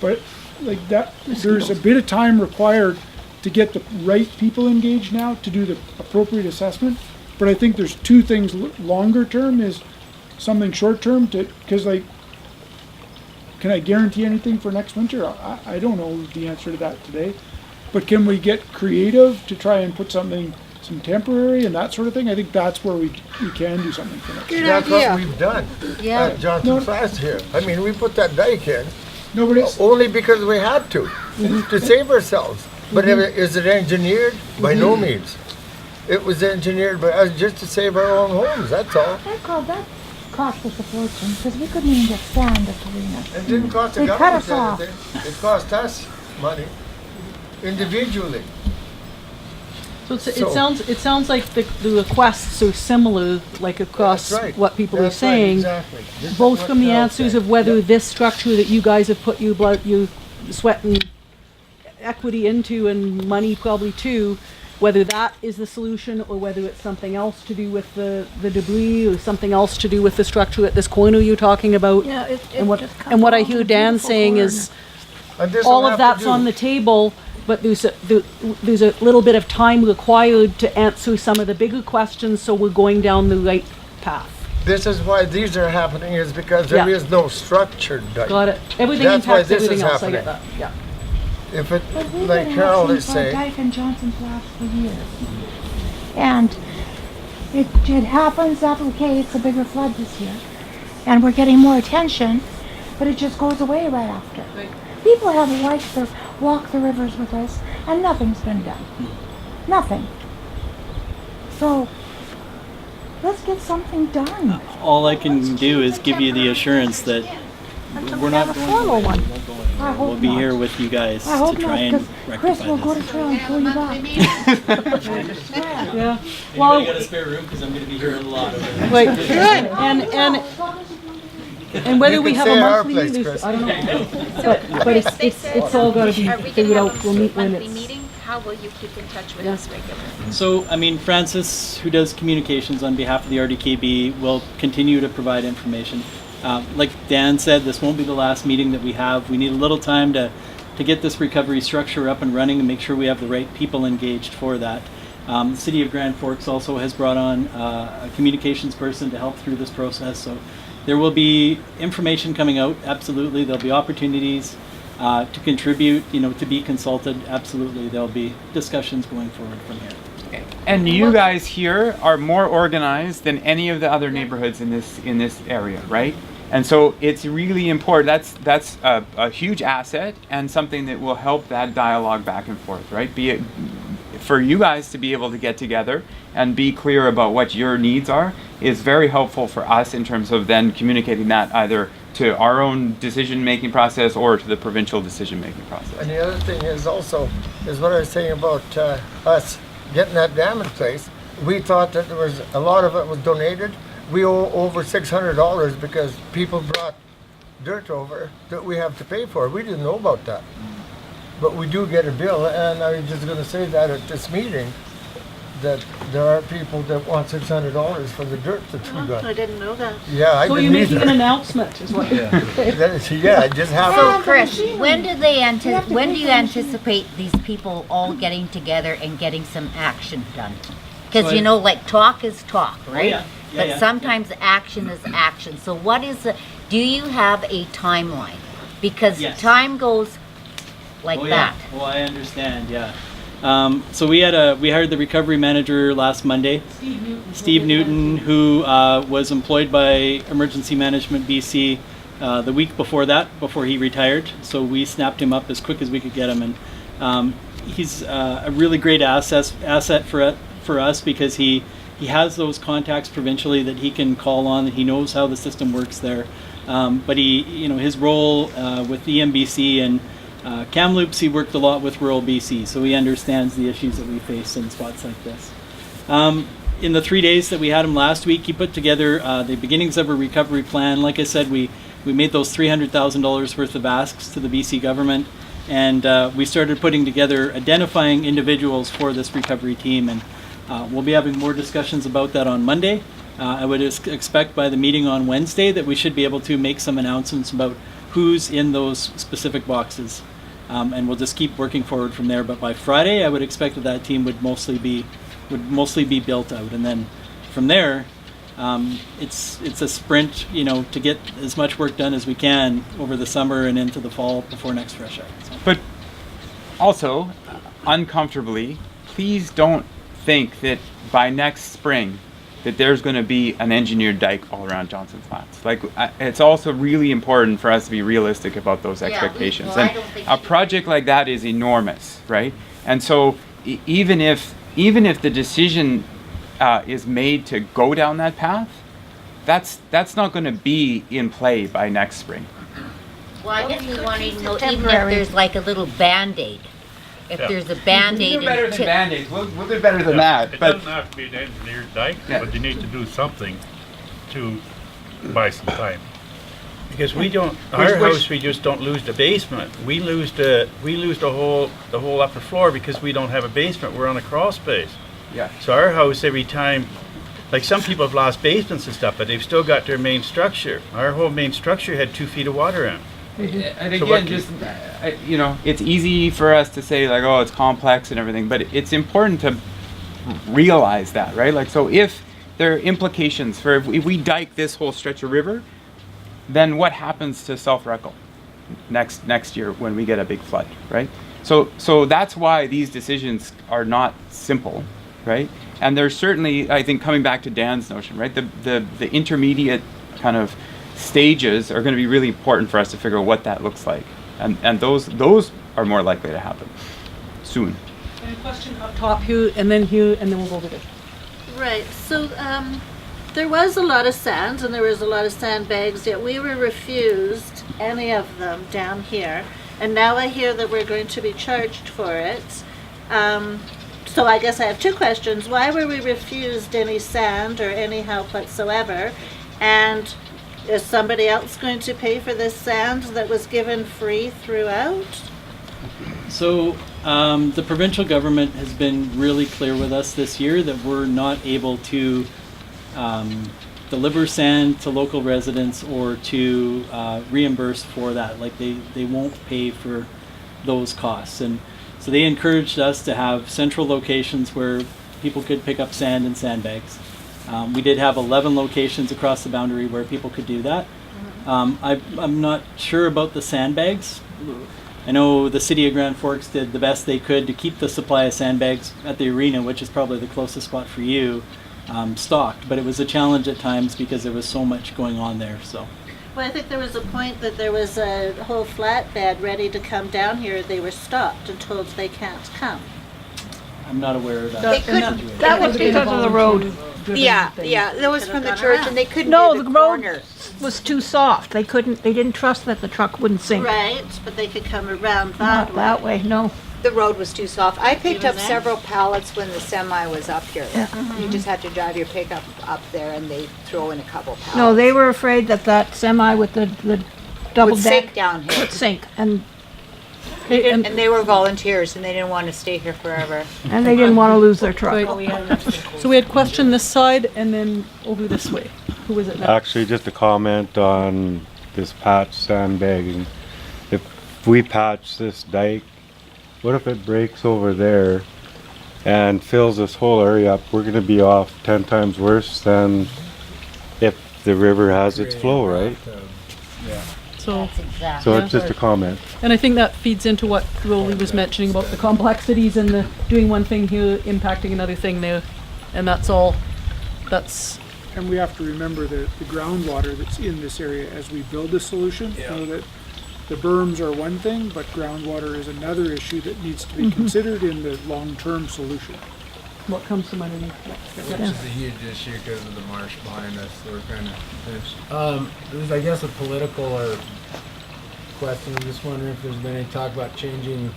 Speaker 10: But there's a bit of time required to get the right people engaged now to do the appropriate assessment. But I think there's two things. Longer term is something short term because can I guarantee anything for next winter? I don't know the answer to that today. But can we get creative to try and put some temporary and that sort of thing? I think that's where we can do something for next year.
Speaker 13: That's what we've done at Johnson Flats here. I mean, we put that dike in only because we had to save ourselves. But is it engineered? By no means. It was engineered by us just to save our own homes, that's all.
Speaker 14: That cost us a fortune because we couldn't even get sand at the arena.
Speaker 13: It didn't cost the government anything. It cost us money individually.
Speaker 2: So it sounds like the requests are similar, across what people are saying.
Speaker 13: Exactly.
Speaker 2: Both from the answers of whether this structure that you guys have put you sweat and equity into and money probably too, whether that is the solution or whether it's something else to do with the debris or something else to do with the structure at this corner you're talking about.
Speaker 18: Yeah, it
Speaker 2: and what
Speaker 18: just comes
Speaker 2: and what I
Speaker 18: along
Speaker 2: hear
Speaker 18: the
Speaker 2: Dan
Speaker 18: beautiful
Speaker 2: saying
Speaker 18: corner.
Speaker 2: is
Speaker 13: And this
Speaker 2: all
Speaker 13: will
Speaker 2: of
Speaker 13: have
Speaker 2: that's
Speaker 13: to do-
Speaker 2: on the table, but there's a little bit of time required to answer some of the bigger questions, so we're going down the right path.
Speaker 13: This is why these are happening, is because there
Speaker 2: Yeah.
Speaker 13: is no structured dike.
Speaker 2: Got it. Everything
Speaker 13: That's why
Speaker 2: impacts
Speaker 13: this
Speaker 2: everything
Speaker 13: is
Speaker 2: else. I get
Speaker 13: happening.
Speaker 2: that. Yeah.
Speaker 13: If it,
Speaker 14: But we've
Speaker 13: like
Speaker 14: been
Speaker 13: Carol
Speaker 14: asking
Speaker 13: is
Speaker 14: for a
Speaker 13: saying,
Speaker 14: dike in Johnson Flats for years. And it happens that, okay, it's a bigger flood this year, and we're getting more attention, but it just goes away right after. People have walked the rivers with us, and nothing's been done. Nothing. So, let's get something done.
Speaker 3: All I can do is give you the assurance that we're not
Speaker 14: have a
Speaker 3: going
Speaker 14: formal
Speaker 3: away.
Speaker 14: one.
Speaker 3: We won't go anywhere.
Speaker 14: I hope
Speaker 3: We'll be
Speaker 14: not.
Speaker 3: here with you guys
Speaker 14: I hope
Speaker 3: to try
Speaker 14: not,
Speaker 3: and
Speaker 14: because Chris
Speaker 3: rectify
Speaker 14: will go to
Speaker 3: this.
Speaker 14: trail and pull you back.
Speaker 2: Yeah.
Speaker 3: Anybody got a spare room? Because I'm going to be here a lot.
Speaker 2: Right. Good. And whether
Speaker 13: You
Speaker 2: we
Speaker 13: can
Speaker 2: have
Speaker 13: stay
Speaker 2: a
Speaker 13: at our
Speaker 2: monthly
Speaker 13: place,
Speaker 2: meeting,
Speaker 13: Chris.
Speaker 2: I don't know.
Speaker 1: So,
Speaker 2: But it's all got to be
Speaker 1: Are we
Speaker 2: figured
Speaker 1: gonna
Speaker 2: out.
Speaker 1: have
Speaker 2: We'll
Speaker 1: a
Speaker 2: meet when
Speaker 1: monthly
Speaker 2: it's.
Speaker 1: meeting? How will you keep in touch with
Speaker 2: Yeah.
Speaker 1: us regularly?
Speaker 3: So, I mean, Francis, who does communications on behalf of the RDKB, will continue to provide information. Like Dan said, this won't be the last meeting that we have. We need a little time to get this recovery structure up and running and make sure we have the right people engaged for that. The City of Grand Forks also has brought on a communications person to help through this process. So there will be information coming out, absolutely. There'll be opportunities to contribute, to be consulted, absolutely. There'll be discussions going forward from here.
Speaker 4: And you guys here are more organized than any of the other neighborhoods in this area, right? And so it's really important. That's a huge asset and something that will help that dialogue back and forth, right? Be it for you guys to be able to get together and be clear about what your needs are is very helpful for us in terms of then communicating that either to our own decision-making process or to the provincial decision-making process.
Speaker 13: and the other thing is also, is what I was saying about us getting that dam in place. We thought that there was, a lot of it was donated. We owe over $600 because people brought dirt over that we have to pay for. We didn't know about that. But we do get a bill, and I was just gonna say that at this meeting, that there are people that want $600 for the dirt that we got.
Speaker 18: I didn't know that.
Speaker 13: Yeah, I
Speaker 2: So
Speaker 13: didn't
Speaker 2: you're making
Speaker 13: either.
Speaker 2: an announcement, is what?
Speaker 13: Yeah, it just happened.
Speaker 16: So Chris, when do you anticipate these people all getting together and getting some action done? Because
Speaker 3: So
Speaker 16: like talk is talk, right?
Speaker 3: yeah. Yeah,
Speaker 16: But
Speaker 3: yeah.
Speaker 16: sometimes action is action. So what is do you have a timeline? Because
Speaker 3: Yes.
Speaker 16: time goes like
Speaker 3: Oh,
Speaker 16: that.
Speaker 3: Yeah. Well, I understand. Yeah. So we hired the recovery manager last Monday, Steve Newton, who was employed by Emergency Management BC the week before that, before he retired. So we snapped him up as quick as we could get him, and he's a really great asset for us because he has those contacts provincially that he can call on. That he knows how the system works there. But his role with EMBC and Kamloops, he worked a lot with rural BC, so he understands the issues that we face in spots like this. In the 3 days that we had him last week, he put together the beginnings of a recovery plan. Like I said, we made those $300,000 worth of asks to the BC government, and we started putting together, identifying individuals for this recovery team, and we'll be having more discussions about that on Monday. I would expect by the meeting on Wednesday that we should be able to make some announcements about who's in those specific boxes. And we'll just keep working forward from there. But by Friday, I would expect that team would mostly be built out, and then from there, it's a sprint, to get as much work done as we can over the summer and into the fall before next freshet. So.
Speaker 4: But also, uncomfortably, please don't think that by next spring that there's going to be an engineered dike all around Johnson Flats. It's also really important for us to be realistic about those expectations.
Speaker 16: I
Speaker 4: And
Speaker 16: don't think
Speaker 4: a project like that is enormous, right? And so even if the decision is made to go down that path, that's not going to be in play by next spring.
Speaker 16: Well, I guess we want to know even if
Speaker 14: temporary.
Speaker 16: there's like a little Band-Aid. If there's a Band-Aid.
Speaker 4: We'll do better
Speaker 16: and
Speaker 4: than
Speaker 16: tip-
Speaker 4: Band-Aids. We'll do better than that.
Speaker 20: It
Speaker 4: But
Speaker 20: doesn't have to be an engineered dike,
Speaker 4: Yeah.
Speaker 20: but you need to do something to buy some time.
Speaker 15: Because we don't,
Speaker 4: Which-
Speaker 15: our house, we just don't lose the basement. We lose the whole upper floor because we don't have a basement. We're on a crawl space.
Speaker 4: Yeah.
Speaker 15: So our house, every time, like some people have lost basements and stuff, but they've still got their main structure. Our whole main structure had 2 feet of water in it.
Speaker 4: And
Speaker 15: So what
Speaker 4: again,
Speaker 15: can-
Speaker 4: just you know, it's easy for us to say like, oh, it's complex and everything, but it's important to realize that, right? Like, so if there are implications for if we dike this whole stretch of river, then what happens to South Reckle next year when we get a big flood, right? So that's why these decisions are not simple, right? And there's certainly, I think, coming back to Dan's notion, right? The intermediate kind of stages are going to be really important for us to figure out what that looks like, and those are more likely to happen soon.
Speaker 2: And a question up top, Hugh, and then Hugh, and then we'll go over there.
Speaker 5: Right, so there was a lot of sand and there was a lot of sandbags, yet we were refused any of them down here. And now I hear that we're going to be charged for it. So I guess I have 2 questions. Why were we refused any sand or any help whatsoever? And is somebody else going to pay for this sand that was given free throughout?
Speaker 3: So the provincial government has been really clear with us this year that we're not able to deliver sand to local residents or to reimburse for that. Like they won't pay for those costs. And so they encouraged us to have central locations where people could pick up sand and sandbags. We did have 11 locations across the boundary where people could do that. I'm not sure about the sandbags. I know the city of Grand Forks did the best they could to keep the supply of sandbags at the arena, which is probably the closest spot for you, stocked. But it was a challenge at times because there was so much going on there. So.
Speaker 5: Well, I think there was a point that there was a whole flatbed ready to come down here. They were stopped and told they can't come.
Speaker 3: I'm not aware of that.
Speaker 1: They couldn't.
Speaker 18: That was because of the road.
Speaker 1: Yeah, that was from the church, and they couldn't
Speaker 18: No,
Speaker 1: do
Speaker 18: the
Speaker 1: the
Speaker 18: road
Speaker 1: corner.
Speaker 18: was too soft. They didn't trust that the truck wouldn't sink.
Speaker 5: Right, but they could come around
Speaker 18: Not that way, no.
Speaker 20: The road was too soft. I picked
Speaker 5: Even
Speaker 20: up
Speaker 5: then?
Speaker 20: several pallets when the semi was up here.
Speaker 18: Yeah.
Speaker 20: You just had to drive your pickup up there and they throw in a couple pallets.
Speaker 18: No, they were afraid that semi with the double
Speaker 20: Would
Speaker 18: deck
Speaker 20: sink down here.
Speaker 18: would sink, and
Speaker 20: And they were volunteers and they didn't want to stay here forever.
Speaker 18: and they didn't want to lose their truck.
Speaker 2: So we had question this side and then over this way. Who was it now?
Speaker 21: Actually, just a comment on this patch sandbagging. If we patch this dike, what if it breaks over there and fills this whole area up? We're going to be off 10 times worse than if the river has its flow, right?
Speaker 19: Yeah.
Speaker 2: So,
Speaker 21: So it's just a comment.
Speaker 2: and I think that feeds into what Rolly was mentioning about the complexities and the doing one thing here impacting another thing there, and that's all.
Speaker 10: And we have to remember the groundwater that's in this area as we build the solution. You know that the berms are one thing, but groundwater is another issue that needs to be
Speaker 2: Mhm.
Speaker 10: considered in the long-term solution.
Speaker 2: What comes from underneath.
Speaker 19: Which is a huge issue because of the marsh behind us, so we're kind of pinched. There's, I guess, a political or question. I'm just wondering if there's been any talk about changing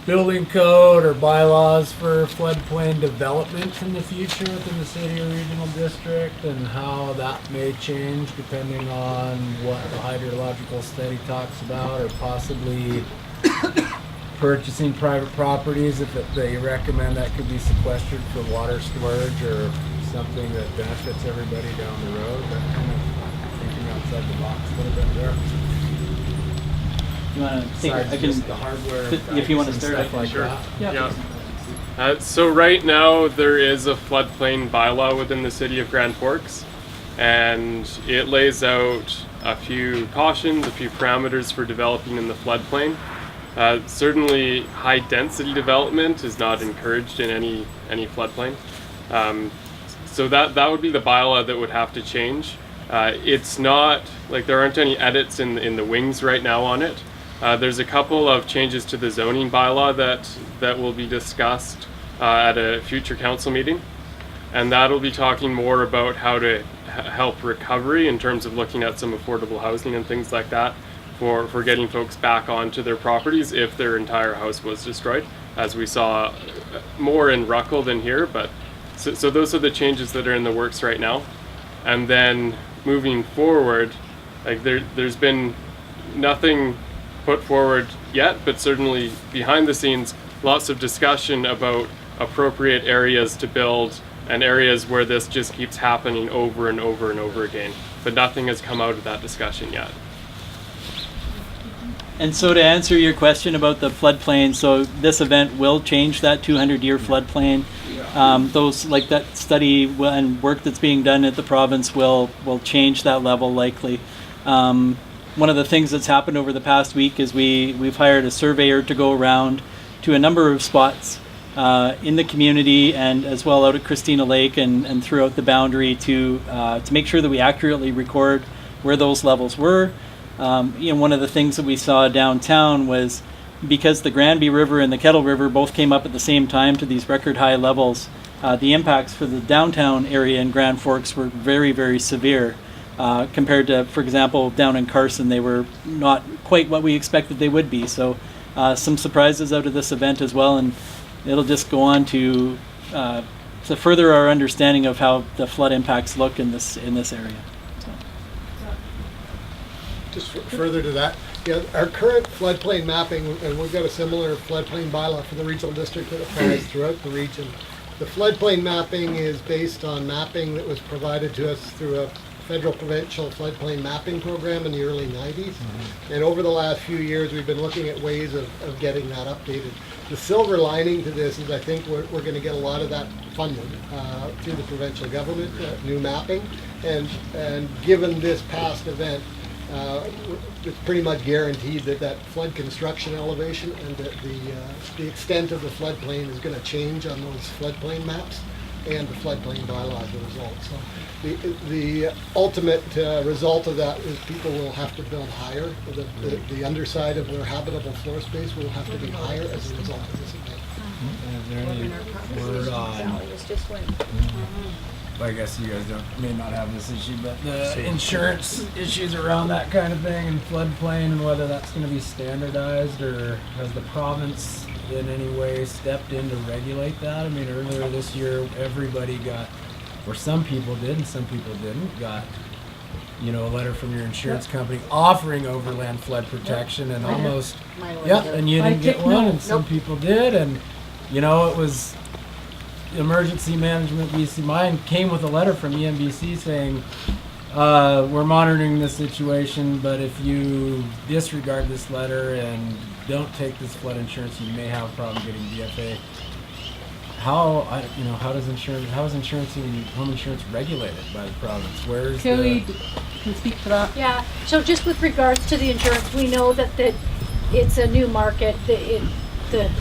Speaker 19: building code or bylaws for floodplain development in the future within the city or regional district, and how that may change depending on what the hydrological study talks about, or possibly purchasing private properties if they recommend that could be sequestered for water storage or something that benefits everybody down the road. That kind of thinking outside the box a little bit there.
Speaker 3: You want to take it?
Speaker 19: Besides
Speaker 3: I can.
Speaker 19: just the hardware
Speaker 3: If you want to
Speaker 19: dikes
Speaker 3: start,
Speaker 19: and
Speaker 3: I
Speaker 19: stuff
Speaker 3: can.
Speaker 19: like
Speaker 3: Sure.
Speaker 19: that.
Speaker 3: Yeah.
Speaker 22: So right now there is a floodplain bylaw within the city of Grand Forks, and it lays out a few cautions, a few parameters for developing in the floodplain. Certainly high density development is not encouraged in any floodplain. So that would be the bylaw that would have to change. It's not like there aren't any edits in the wings right now on it. There's a couple of changes to the zoning bylaw that will be discussed at a future council meeting, and that'll be talking more about how to help recovery in terms of looking at some affordable housing and things like that for getting folks back onto their properties if their entire house was destroyed, as we saw more in Ruckle than here. But so those are the changes that are in the works right now. And then moving forward, Like there's been nothing put forward yet, but certainly behind the scenes, lots of discussion about appropriate areas to build and areas where this just keeps happening over and over and over again. But nothing has come out of that discussion yet.
Speaker 3: And so to answer your question about the floodplain, so this event will change that 200-year floodplain. Those, like that study and work that's being done at the province will change that level likely. One of the things that's happened over the past week is we've hired a surveyor to go around to a number of spots in the community and as well out at Christina Lake and throughout the boundary to make sure that we accurately record where those levels were. One of the things that we saw downtown was because the Granby River and the Kettle River both came up at the same time to these record high levels, the impacts for the downtown area in Grand Forks were very, very severe compared to, for example, down in Carson. They were not quite what we expected they would be. So some surprises out of this event as well, and it'll just go on to further our understanding of how the flood impacts look in this area.
Speaker 9: Just further to that, our current floodplain mapping, and we've got a similar floodplain bylaw for the regional district that applies throughout the region. The floodplain mapping is based on mapping that was provided to us through a federal provincial floodplain mapping program in the early 90s. And over the last few years, we've been looking at ways of getting that updated. The silver lining to this is I think we're going to get a lot of that funded through the provincial government, new mapping. And given this past event, it's pretty much guaranteed that flood construction elevation and the extent of the floodplain is going to change on those floodplain maps and the floodplain bylaw as a result. So the ultimate result of that is people will have to build higher. The underside of their habitable floor space will have to be higher as a result of this event.
Speaker 19: Is there any word on, I guess you guys may not have this issue, but the insurance issues around that kind of thing and floodplain and whether that's going to be standardized, or has the province in any way stepped in to regulate that? I mean, earlier this year, everybody got, or some people did and some people didn't, got, a letter from your insurance company offering overland flood protection and almost, and you didn't get one and some people did, and, it was Emergency Management BC. Mine came with a letter from EMBC saying, we're monitoring this situation, but if you disregard this letter and don't take this flood insurance, you may have a problem getting DFA. How is insurance and home insurance regulated by the province? Where's
Speaker 2: Kelly can speak to that.
Speaker 6: Yeah, so just with regards to the insurance, we know that it's a new market. The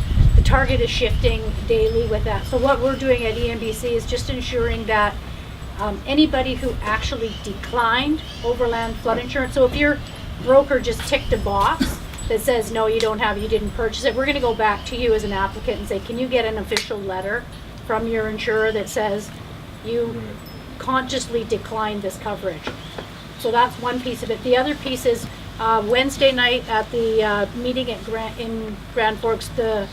Speaker 6: target is shifting daily with that. So what we're doing at EMBC is just ensuring that anybody who actually declined overland flood insurance, so if your broker just ticked a box that says, no, you didn't purchase it, we're going to go back to you as an applicant and say, can you get an official letter from your insurer that says you consciously declined this coverage? So that's one piece of it. The other piece is Wednesday night at the meeting in Grand Forks, the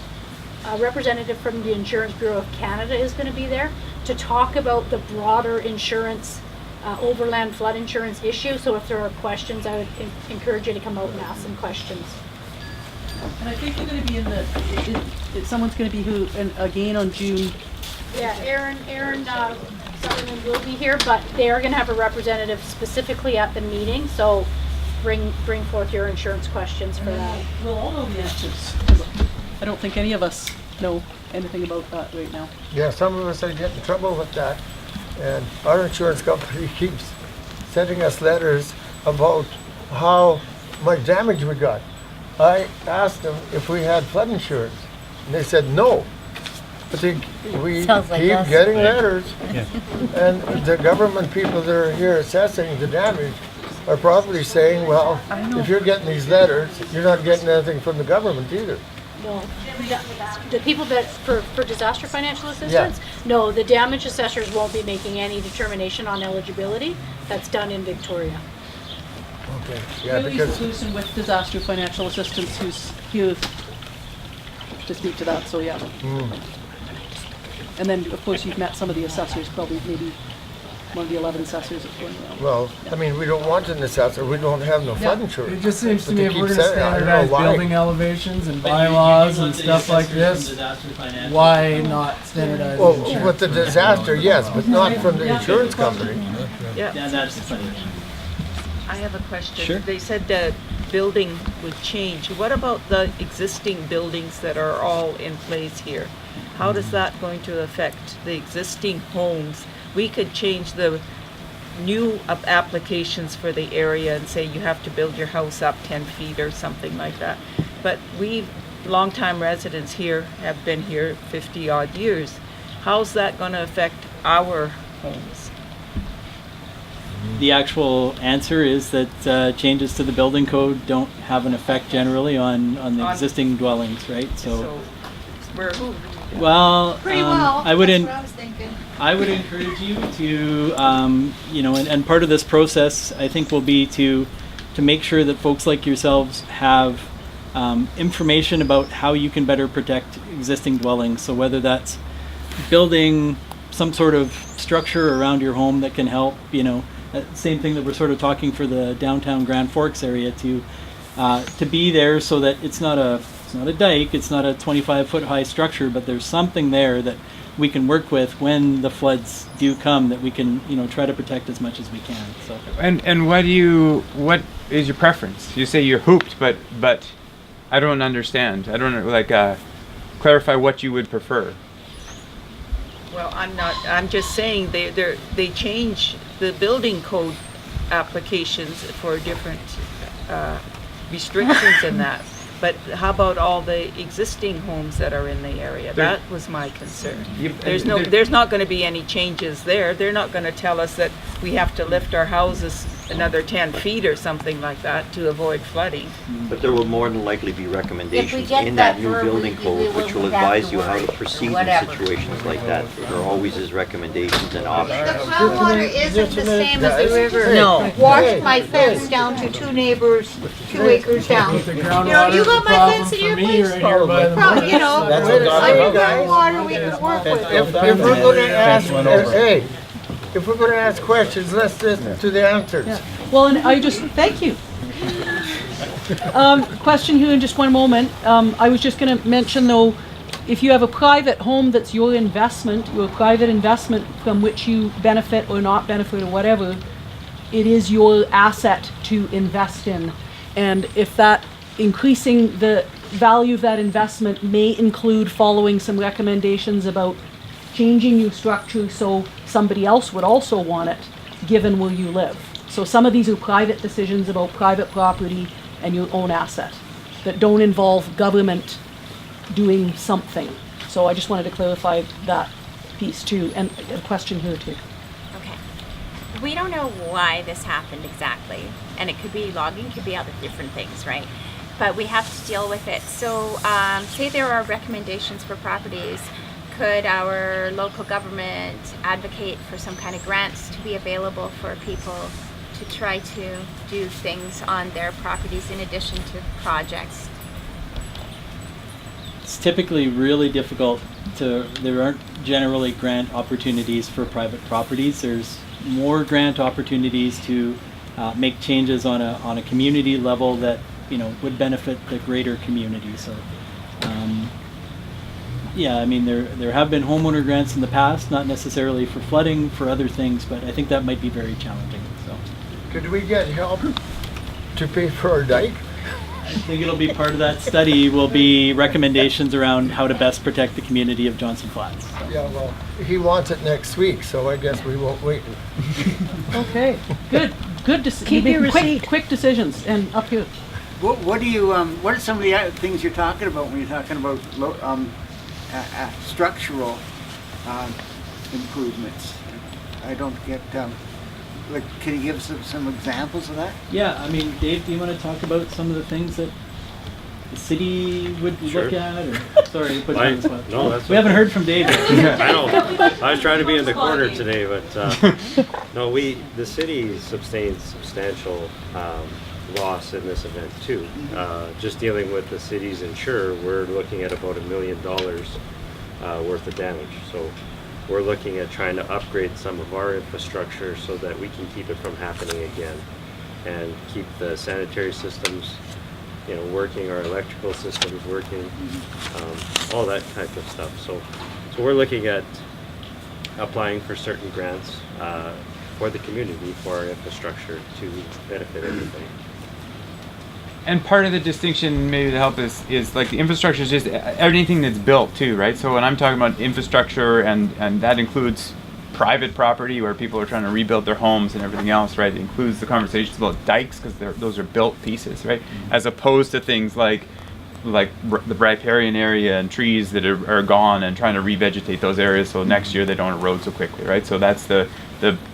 Speaker 6: representative from the Insurance Bureau of Canada is going to be there to talk about the broader insurance, overland flood insurance issue. So if there are questions, I would encourage you to come out and ask some questions.
Speaker 2: And I think they're going to be in someone's going to be again on June.
Speaker 6: Yeah, Aaron Sutherland will be here, but they are going to have a representative specifically at the meeting. So bring forth your insurance questions for that.
Speaker 2: We'll all know the answers. I don't think any of us know anything about that right now.
Speaker 13: Yeah, some of us are getting in trouble with that. And our insurance company keeps sending us letters about how much damage we got. I asked them if we had flood insurance, and they said no. But we
Speaker 16: Sounds like
Speaker 13: keep
Speaker 16: us.
Speaker 13: getting letters, and the government people that are here assessing the damage are probably saying, well, if you're getting these letters, you're not getting anything from the government either.
Speaker 6: No, the people that for disaster financial assistance, no, the damage assessors won't be making any determination on eligibility. That's done in Victoria.
Speaker 13: Okay. Yeah,
Speaker 2: Julie's
Speaker 13: because
Speaker 2: solution with disaster financial assistance, who's here to speak to that. So yeah. And then of course you've met some of the assessors, probably maybe one of the 11 assessors that's going around.
Speaker 13: Well, I mean, we don't want an assessor, we don't have no flood insurance.
Speaker 19: It just seems to
Speaker 13: But
Speaker 19: me
Speaker 13: they
Speaker 19: if
Speaker 13: keep
Speaker 19: we're gonna
Speaker 13: saying it, I don't know
Speaker 19: standardize
Speaker 13: why.
Speaker 19: building elevations and
Speaker 3: But you
Speaker 19: bylaws
Speaker 3: want
Speaker 19: and
Speaker 3: the
Speaker 19: stuff like
Speaker 3: assessors from
Speaker 19: this,
Speaker 3: disaster finance.
Speaker 19: why not standardize
Speaker 13: Well,
Speaker 19: insurance?
Speaker 13: with the disaster, yes, but not from the insurance company.
Speaker 8: Yeah.
Speaker 3: Yeah, that's funny.
Speaker 8: I have a question.
Speaker 3: Sure.
Speaker 8: They said the building would change. What about the existing buildings that are all in place here? How does that going to affect the existing homes? We could change the new applications for the area and say you have to build your house up 10 feet or something like that. But we, longtime residents here, have been here 50 odd years. How's that going to affect our homes?
Speaker 3: The actual answer is that changes to the building code don't have an effect generally on the existing dwellings, right? So
Speaker 8: we're
Speaker 3: well,
Speaker 8: Pretty well.
Speaker 3: I would
Speaker 8: That's what I was thinking.
Speaker 3: I would encourage you to you know, and part of this process I think will be to make sure that folks like yourselves have information about how you can better protect existing dwellings. So whether that's building some sort of structure around your home that can help, you know, same thing that we're sort of talking for the downtown Grand Forks area to be there so that it's not a dike, it's not a 25-foot high structure, but there's something there that we can work with when the floods do come that we can, you know, try to protect as much as we can. So
Speaker 4: And what is your preference? You say you're hooped, but I don't understand. I don't know, like clarify what you would prefer.
Speaker 8: Well, I'm just saying they change the building code applications for different restrictions in that. But how about all the existing homes that are in the area? That was my concern. There's not going to be any changes there. They're not going to tell us that we have to lift our houses another 10 feet or something like that to avoid flooding.
Speaker 7: But there will more than likely be recommendations
Speaker 16: get
Speaker 7: in
Speaker 16: that
Speaker 7: that new
Speaker 16: verbiage,
Speaker 7: building
Speaker 16: we
Speaker 7: code which will
Speaker 16: wouldn't have
Speaker 7: advise
Speaker 16: to
Speaker 7: you how
Speaker 16: worry
Speaker 7: to
Speaker 16: or
Speaker 7: proceed in
Speaker 16: whatever.
Speaker 7: situations like that. There always is recommendations and options.
Speaker 5: The groundwater isn't the same as the river.
Speaker 8: No.
Speaker 5: Washed my fence down to two neighbors, 2 acres down. You know, you got my fence in your place. Probably, you know,
Speaker 13: That's what got
Speaker 5: under
Speaker 13: me, guys.
Speaker 5: groundwater we can work with.
Speaker 13: If we're gonna ask, hey, if we're gonna ask questions, let's listen to the answers.
Speaker 2: Yeah. Well, and I just, thank you. Question here in just one moment. I was just going to mention though, if you have a private home that's your investment, your private investment from which you benefit or not benefit or whatever, it is your asset to invest in. And if that increasing the value of that investment may include following some recommendations about changing your structure so somebody else would also want it, given where you live. So some of these are private decisions about private property and your own asset that don't involve government doing something. So I just wanted to clarify that piece too, and a question here too.
Speaker 1: Okay. We don't know why this happened exactly, and it could be logging, could be other different things, right? But we have to deal with it. So say there are recommendations for properties, could our local government advocate for some kind of grants to be available for people to try to do things on their properties in addition to projects?
Speaker 3: it's typically really difficult there aren't generally grant opportunities for private properties. There's more grant opportunities to make changes on a community level that, you know, would benefit the greater community. So yeah, I mean, there have been homeowner grants in the past, not necessarily for flooding, for other things, but I think that might be very challenging. So
Speaker 13: Could we get help to pay for our dike?
Speaker 3: I think it'll be part of that study will be recommendations around how to best protect the community of Johnson Flats. So.
Speaker 13: Yeah, well, he wants it next week, so I guess we won't wait.
Speaker 2: Okay, good
Speaker 18: Keep your receipt.
Speaker 2: Quick decisions, and up here.
Speaker 11: What do you? What are some of the things you're talking about when you're talking about structural improvements? I don't get. Like, can you give us some examples of that?
Speaker 3: Yeah, I mean, Dave, do you want to talk about some of the things that the city would look at? Or, sorry, put you on the spot.
Speaker 23: No, that's
Speaker 3: we haven't heard from Dave yet.
Speaker 23: I know. I was trying to be in the corner today, but no, the city sustained substantial loss in this event too. Just dealing with the city's insurer, we're looking at about $1 million worth of damage. So we're looking at trying to upgrade some of our infrastructure so that we can keep it from happening again and keep the sanitary systems, working, our electrical systems working, all that type of stuff. So we're looking at applying for certain grants for the community, for our infrastructure to benefit everybody.
Speaker 4: And part of the distinction, maybe to help is like the infrastructure is just everything that's built too, right? So when I'm talking about infrastructure, and that includes private property where people are trying to rebuild their homes and everything else, right? It includes the conversations about dikes because those are built pieces, right? As opposed to things like the riparian area and trees that are gone and trying to revegetate those areas so next year they don't erode so quickly, right? So that's the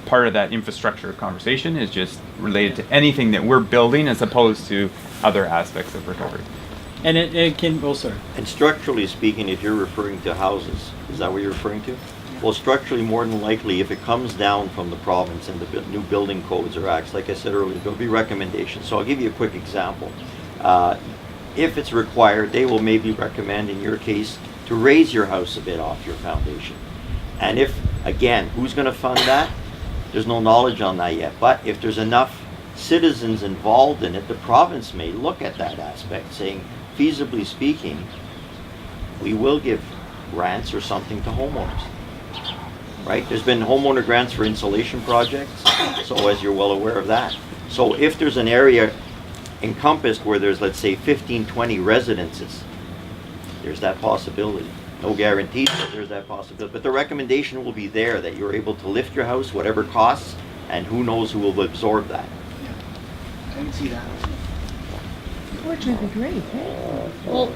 Speaker 4: part of that infrastructure conversation is just related to anything that we're building as opposed to other aspects of recovery.
Speaker 3: And it can, oh sorry.
Speaker 7: And structurally speaking, if you're referring to houses, is that what you're referring to? Well, structurally, more than likely, if it comes down from the province and the new building codes or acts, like I said earlier, there'll be recommendations. So I'll give you a quick example. If it's required, they will maybe recommend, in your case, to raise your house a bit off your foundation. And if, again, who's going to fund that? There's no knowledge on that yet. But if there's enough citizens involved in it, the province may look at that aspect, saying, feasibly speaking, we will give grants or something to homeowners. Right? There's been homeowner grants for insulation projects, so as you're well aware of that. So if there's an area encompassed where there's, let's say, 15, 20 residences, there's that possibility. No guarantees, but there's that possibility. But the recommendation will be there that you're able to lift your house, whatever costs, and who knows who will absorb that.
Speaker 11: I can see that.
Speaker 18: Which would be great, eh?
Speaker 2: Well,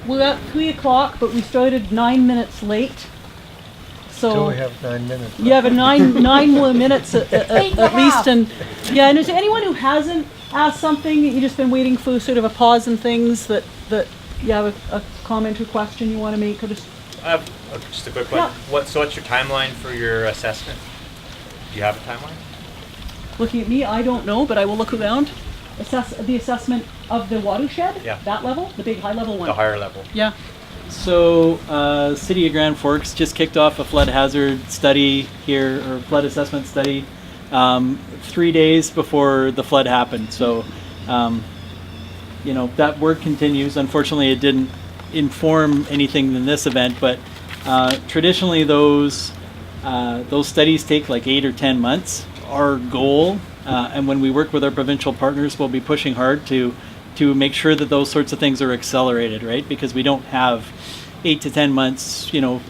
Speaker 2: we're at 3 o'clock, but we started 9 minutes late.
Speaker 13: So we have 9 minutes.
Speaker 2: You have a nine more minutes at least, and yeah. And is there anyone who hasn't asked something? You've just been waiting for sort of a pause and things that you have a comment or question you want to make, or just.
Speaker 12: I have just a quick one.
Speaker 2: Yeah.
Speaker 12: So what's your timeline for your assessment? Do you have a timeline?
Speaker 2: Looking at me, I don't know, but I will look around. Assess the assessment of the watershed.
Speaker 12: Yeah.
Speaker 2: That level, the big high level one.
Speaker 12: The higher level.
Speaker 2: Yeah.
Speaker 3: So, City of Grand Forks just kicked off a flood hazard study here, or flood assessment study, 3 days before the flood happened. So, that work continues. Unfortunately, it didn't inform anything in this event, but traditionally those studies take like 8 or 10 months. Our goal, and when we work with our provincial partners, we'll be pushing hard to make sure that those sorts of things are accelerated, right? Because we don't have 8 to 10 months, to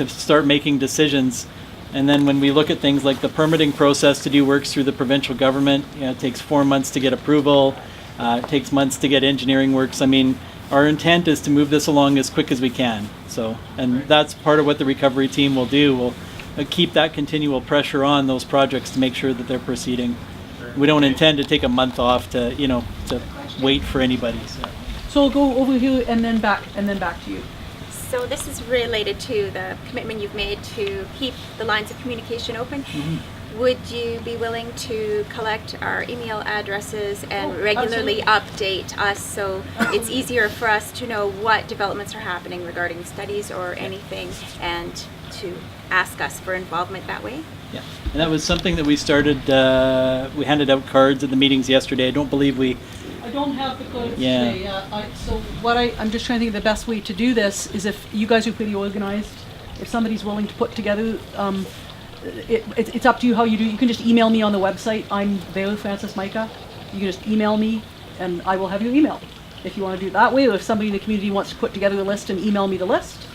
Speaker 3: start making decisions. And then when we look at things like the permitting process to do works through the provincial government, it takes 4 months to get approval. It takes months to get engineering works. I mean, our intent is to move this along as quick as we can. So, and that's part of what the recovery team will do. We'll keep that continual pressure on those projects to make sure that they're proceeding. We don't intend to take a month off to wait for anybody.
Speaker 2: So we'll go over here and then back to you.
Speaker 1: So this is related to the commitment you've made to keep the lines of communication open.
Speaker 2: Mm-hmm.
Speaker 1: Would you be willing to collect our email addresses and regularly update us so it's easier for us to know what developments are happening regarding studies or anything, and to ask us for involvement that way?
Speaker 3: Yeah, and that was something that we started. We handed out cards at the meetings yesterday. I don't believe we.
Speaker 2: I don't have the cards
Speaker 3: Yeah.
Speaker 2: today. I'm just trying to think of the best way to do this is if you guys are pretty organized. If somebody's willing to put together, it's up to you how you do. You can just email me on the website. I'm there, Francis Micah. You can just email me, and I will have your email if you want to do it that way. Or if somebody in the community wants to put together a list and email me the list,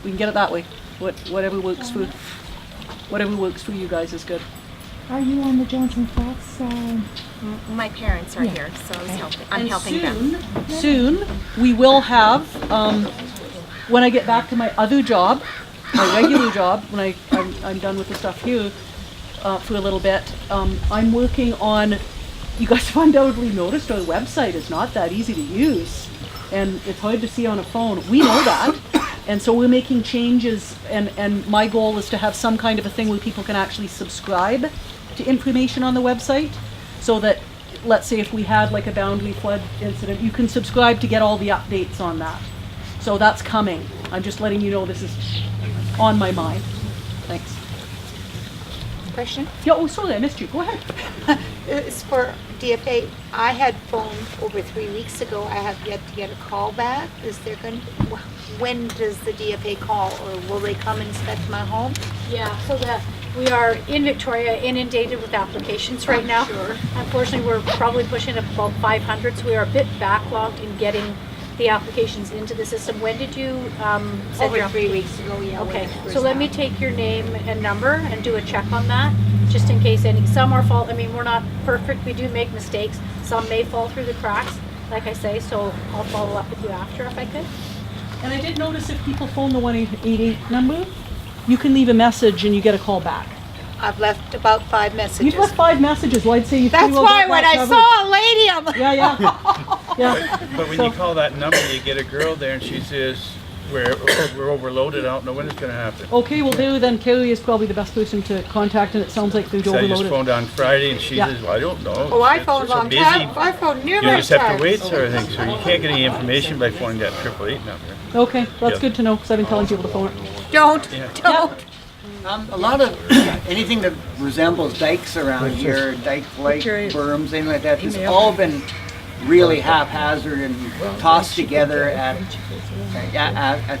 Speaker 2: we can get it that way. Whatever works for you guys is good.
Speaker 18: Are you on the Johnson Flats?
Speaker 1: My parents are here, so I'm helping them.
Speaker 2: Soon, we will have, when I get back to my other job, my regular job, when I'm done with the stuff here for a little bit, I'm working on, you guys have undoubtedly noticed our website is not that easy to use, and it's hard to see on a phone. We know that. And so we're making changes, and my goal is to have some kind of a thing where people can actually subscribe to information on the website, so that, let's say if we had like a boundary flood incident, you can subscribe to get all the updates on that. So that's coming. I'm just letting you know this is on my mind. Thanks.
Speaker 20: Question?
Speaker 2: Yeah, oh, sorry, I missed you. Go ahead.
Speaker 20: It's for DFA. I had phoned over 3 weeks ago. I have yet to get a call back. Is there going to, when does the DFA call, or will they come and inspect my home?
Speaker 6: Yeah, so that we are in Victoria inundated with applications right now.
Speaker 20: Sure.
Speaker 6: Unfortunately, we're probably pushing up about 500, so we are a bit backlogged in getting the applications into the system. When did you send
Speaker 20: Over
Speaker 6: your
Speaker 20: 3 weeks ago, yeah.
Speaker 6: Okay,
Speaker 20: when it
Speaker 6: so let me
Speaker 20: first
Speaker 6: take your name and number and do a check on that, just in case some are fault. I mean, we're not perfect. We do make mistakes. Some may fall through the cracks, like I say. So I'll follow up with you after if I could.
Speaker 2: And I did notice if people phone the 1-888 number, you can leave a message and you get a call back.
Speaker 20: I've left about 5 messages.
Speaker 2: You've left 5 messages. Well, I'd say you've
Speaker 20: That's
Speaker 2: pretty well
Speaker 20: why
Speaker 2: got
Speaker 20: when
Speaker 2: that
Speaker 20: I
Speaker 2: covered.
Speaker 20: saw a lady, I'm like,
Speaker 2: Yeah.
Speaker 14: But when
Speaker 2: So-
Speaker 14: you call that number, you get a girl there and she says, we're overloaded, I don't know when it's gonna happen.
Speaker 2: Okay, well, then Kelly is probably the best person to contact, and it sounds like they're
Speaker 14: So I just
Speaker 2: overloaded.
Speaker 14: phoned on Friday and she
Speaker 2: Yeah.
Speaker 14: says, well, I don't know.
Speaker 20: Oh, I
Speaker 14: It's
Speaker 20: phoned
Speaker 14: so
Speaker 20: long
Speaker 14: busy.
Speaker 20: time. I phoned
Speaker 14: You
Speaker 20: numerous
Speaker 14: just have
Speaker 20: times.
Speaker 14: to wait, sort of thing, so you can't get any information by phoning that 888 number.
Speaker 2: Okay, that's
Speaker 14: Yeah.
Speaker 2: good to know, because I've been telling people to phone it.
Speaker 20: Don't.
Speaker 11: A lot of anything that resembles dikes around here, dike-like berms, anything like that, has all been really haphazard and tossed together at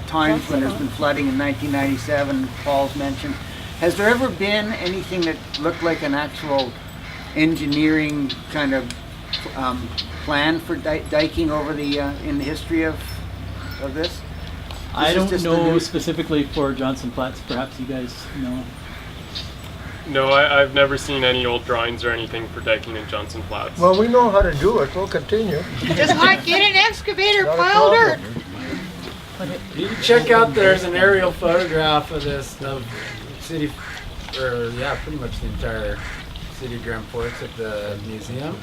Speaker 11: times when there's been flooding in 1997, Paul's mentioned. Has there ever been anything that looked like an actual engineering kind of plan for diking over the in the history of this?
Speaker 3: I
Speaker 11: This is
Speaker 3: don't
Speaker 11: just the
Speaker 3: know
Speaker 11: new-
Speaker 3: specifically for Johnson Flats. Perhaps you guys know.
Speaker 22: No, I've never seen any old drawings or anything for diking in Johnson Flats.
Speaker 13: Well, we know how to do it. We'll continue.
Speaker 20: Just like get an excavator,
Speaker 13: Not a
Speaker 20: pile dirt.
Speaker 13: problem.
Speaker 19: You can check out, there's an aerial photograph of this, of city, or yeah, pretty much the entire city of Grand Forks at the museum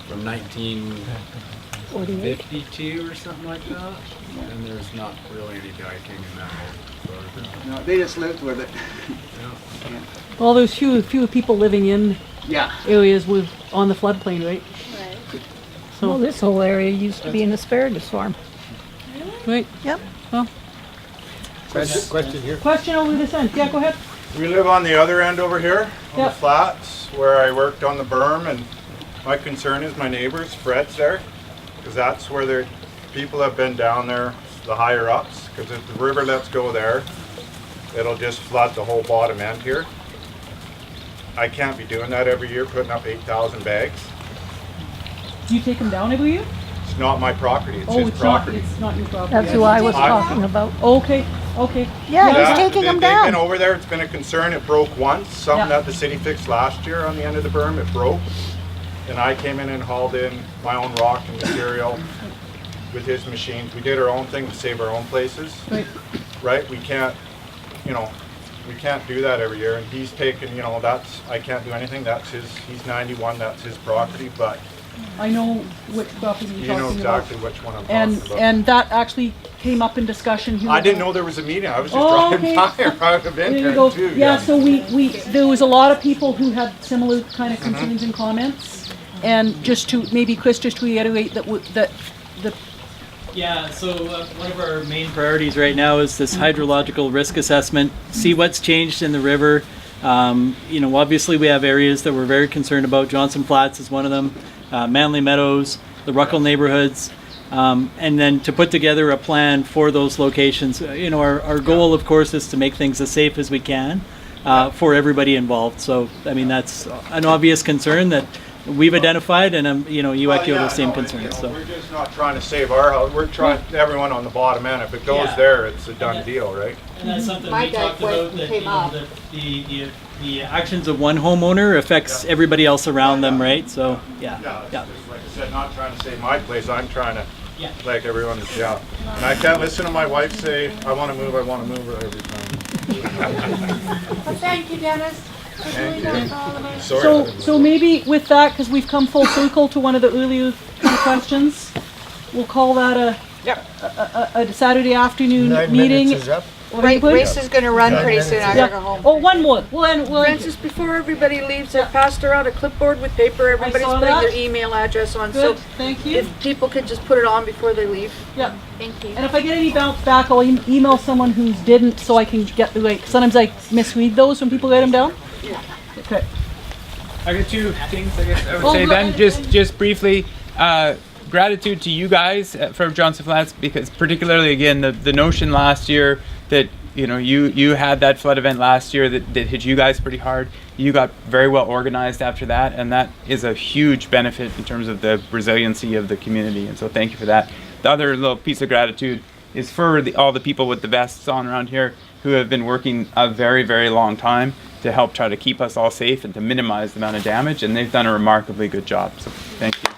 Speaker 19: from 1952 or something like that. And there's not really any diking in that whole photograph.
Speaker 11: No, they just lived with it.
Speaker 19: Yeah.
Speaker 2: Well, there's few people living in
Speaker 11: Yeah.
Speaker 2: areas with on the floodplain, right? So,
Speaker 18: Well, this whole area used to be an asparagus farm.
Speaker 2: right?
Speaker 18: Yep.
Speaker 2: Well,
Speaker 13: Question here.
Speaker 2: question over this end. Yeah, go ahead.
Speaker 14: We live on the other end over here, on
Speaker 2: Yep.
Speaker 14: the flats, where I worked on the berm, and my concern is my neighbors, Fred's there, because that's where the people have been down there, the higher ups, because if the river lets go there, it'll just flood the whole bottom end here. I can't be doing that every year, putting up 8,000 bags.
Speaker 2: Do you take them down every year?
Speaker 14: It's not my property, it's
Speaker 2: Oh,
Speaker 14: his
Speaker 2: it's not.
Speaker 14: property.
Speaker 2: It's not your property.
Speaker 18: That's who I was
Speaker 14: I-
Speaker 18: talking about.
Speaker 2: Okay. Okay.
Speaker 18: Yeah,
Speaker 14: Yeah,
Speaker 18: he's taking them
Speaker 14: They've
Speaker 18: down.
Speaker 14: been over there, it's been a concern, it broke once, something
Speaker 2: Yeah.
Speaker 14: that the city fixed last year on the end of the berm, it broke. And I came in and hauled in my own rock and material with his machines. We did our own thing to save our own places.
Speaker 2: Right.
Speaker 14: Right, we can't, we can't do that every year, and he's taken, I can't do anything, that's his, he's 91, that's his property, but
Speaker 2: I know which property
Speaker 14: you
Speaker 2: you're
Speaker 14: know
Speaker 2: talking
Speaker 14: exactly
Speaker 2: about.
Speaker 14: which one I'm
Speaker 2: And
Speaker 14: talking about.
Speaker 2: and that actually came up in discussion here.
Speaker 14: I didn't know there was a meeting, I was just
Speaker 2: Oh,
Speaker 14: driving
Speaker 2: okay.
Speaker 14: by, I would have been
Speaker 2: There you
Speaker 14: there
Speaker 2: go.
Speaker 14: too.
Speaker 2: Yeah, so we there was a lot of people who had similar kind of
Speaker 14: Mm-hmm.
Speaker 2: concerns and comments. And just to, maybe Chris, just to reiterate that that the
Speaker 3: Yeah, so one of our main priorities right now is this hydrological risk assessment, see what's changed in the river. Obviously we have areas that we're very concerned about. Johnson Flats is one of them, Manly Meadows, the Ruckle neighborhoods, and then to put together a plan for those locations. Our goal, of course, is to make things as safe as we can for everybody involved. So, I mean, that's an obvious concern that we've identified, and you echo the same concerns. So.
Speaker 14: We're just not trying to save our house, we're trying, everyone on the bottom end, if it goes
Speaker 3: Yeah.
Speaker 14: there, it's a done deal, right?
Speaker 3: And that's something
Speaker 20: My
Speaker 3: we
Speaker 20: dike
Speaker 3: talked
Speaker 20: went
Speaker 3: about,
Speaker 20: and
Speaker 3: that
Speaker 20: came up.
Speaker 3: the actions of one homeowner affects everybody else around them, right? So, yeah.
Speaker 14: It's just, like I said, not trying to save my place, I'm trying to, like everyone, yeah. And I can't listen to my wife say, I wanna move every time.
Speaker 20: Well, thank you, Dennis. For doing that for all of us.
Speaker 2: So maybe with that, because we've come full circle to one of the earlier kind of questions, we'll call that a Saturday afternoon
Speaker 13: 9
Speaker 2: meeting.
Speaker 13: minutes is up.
Speaker 20: Race is gonna run pretty soon, I gotta go home.
Speaker 2: Oh, one more. We'll end.
Speaker 15: Francis, before everybody leaves, I passed around a clipboard with paper. Everybody's
Speaker 2: saw
Speaker 15: putting
Speaker 2: that.
Speaker 15: their email address on.
Speaker 2: Good,
Speaker 15: So
Speaker 2: thank you.
Speaker 15: if people could just put it on before they leave.
Speaker 2: Yeah.
Speaker 1: Thank you.
Speaker 2: And if I get any bounce back, I'll email someone who's didn't, so I can get the like. Sometimes I misread those when people write them down.
Speaker 15: Yeah.
Speaker 2: Okay.
Speaker 4: I got two things I guess I would
Speaker 2: Oh,
Speaker 4: say
Speaker 2: go
Speaker 4: then.
Speaker 2: ahead.
Speaker 4: Just briefly, gratitude to you guys from Johnson Flats, because particularly again the notion last year that you had that flood event last year that hit you guys pretty hard. You got very well organized after that, and that is a huge benefit in terms of the resiliency of the community, and so thank you for that. The other little piece of gratitude is for all the people with the vests on around here who have been working a very, very long time to help try to keep us all safe and to minimize the amount of damage, and they've done a remarkably good job, so thank you.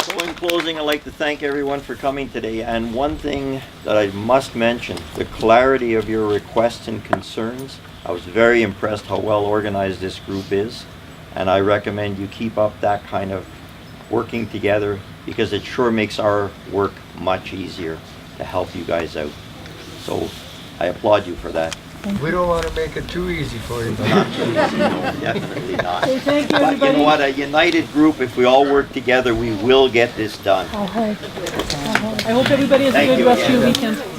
Speaker 7: So in closing, I'd like to thank everyone for coming today, and one thing that I must mention, the clarity of your requests and concerns. I was very impressed how well organized this group is, and I recommend you keep up that kind of working together, because it sure makes our work much easier to help you guys out. So I applaud you for that.
Speaker 13: We don't want to make it too easy for you.
Speaker 7: Definitely not.
Speaker 2: Okay, thank you,
Speaker 7: But you
Speaker 2: everybody.
Speaker 7: know what, a united group, if we all work together, we will get this done.
Speaker 2: I hope everybody has a
Speaker 7: Thank
Speaker 2: good
Speaker 7: you
Speaker 2: rest of your
Speaker 7: again.
Speaker 2: weekend.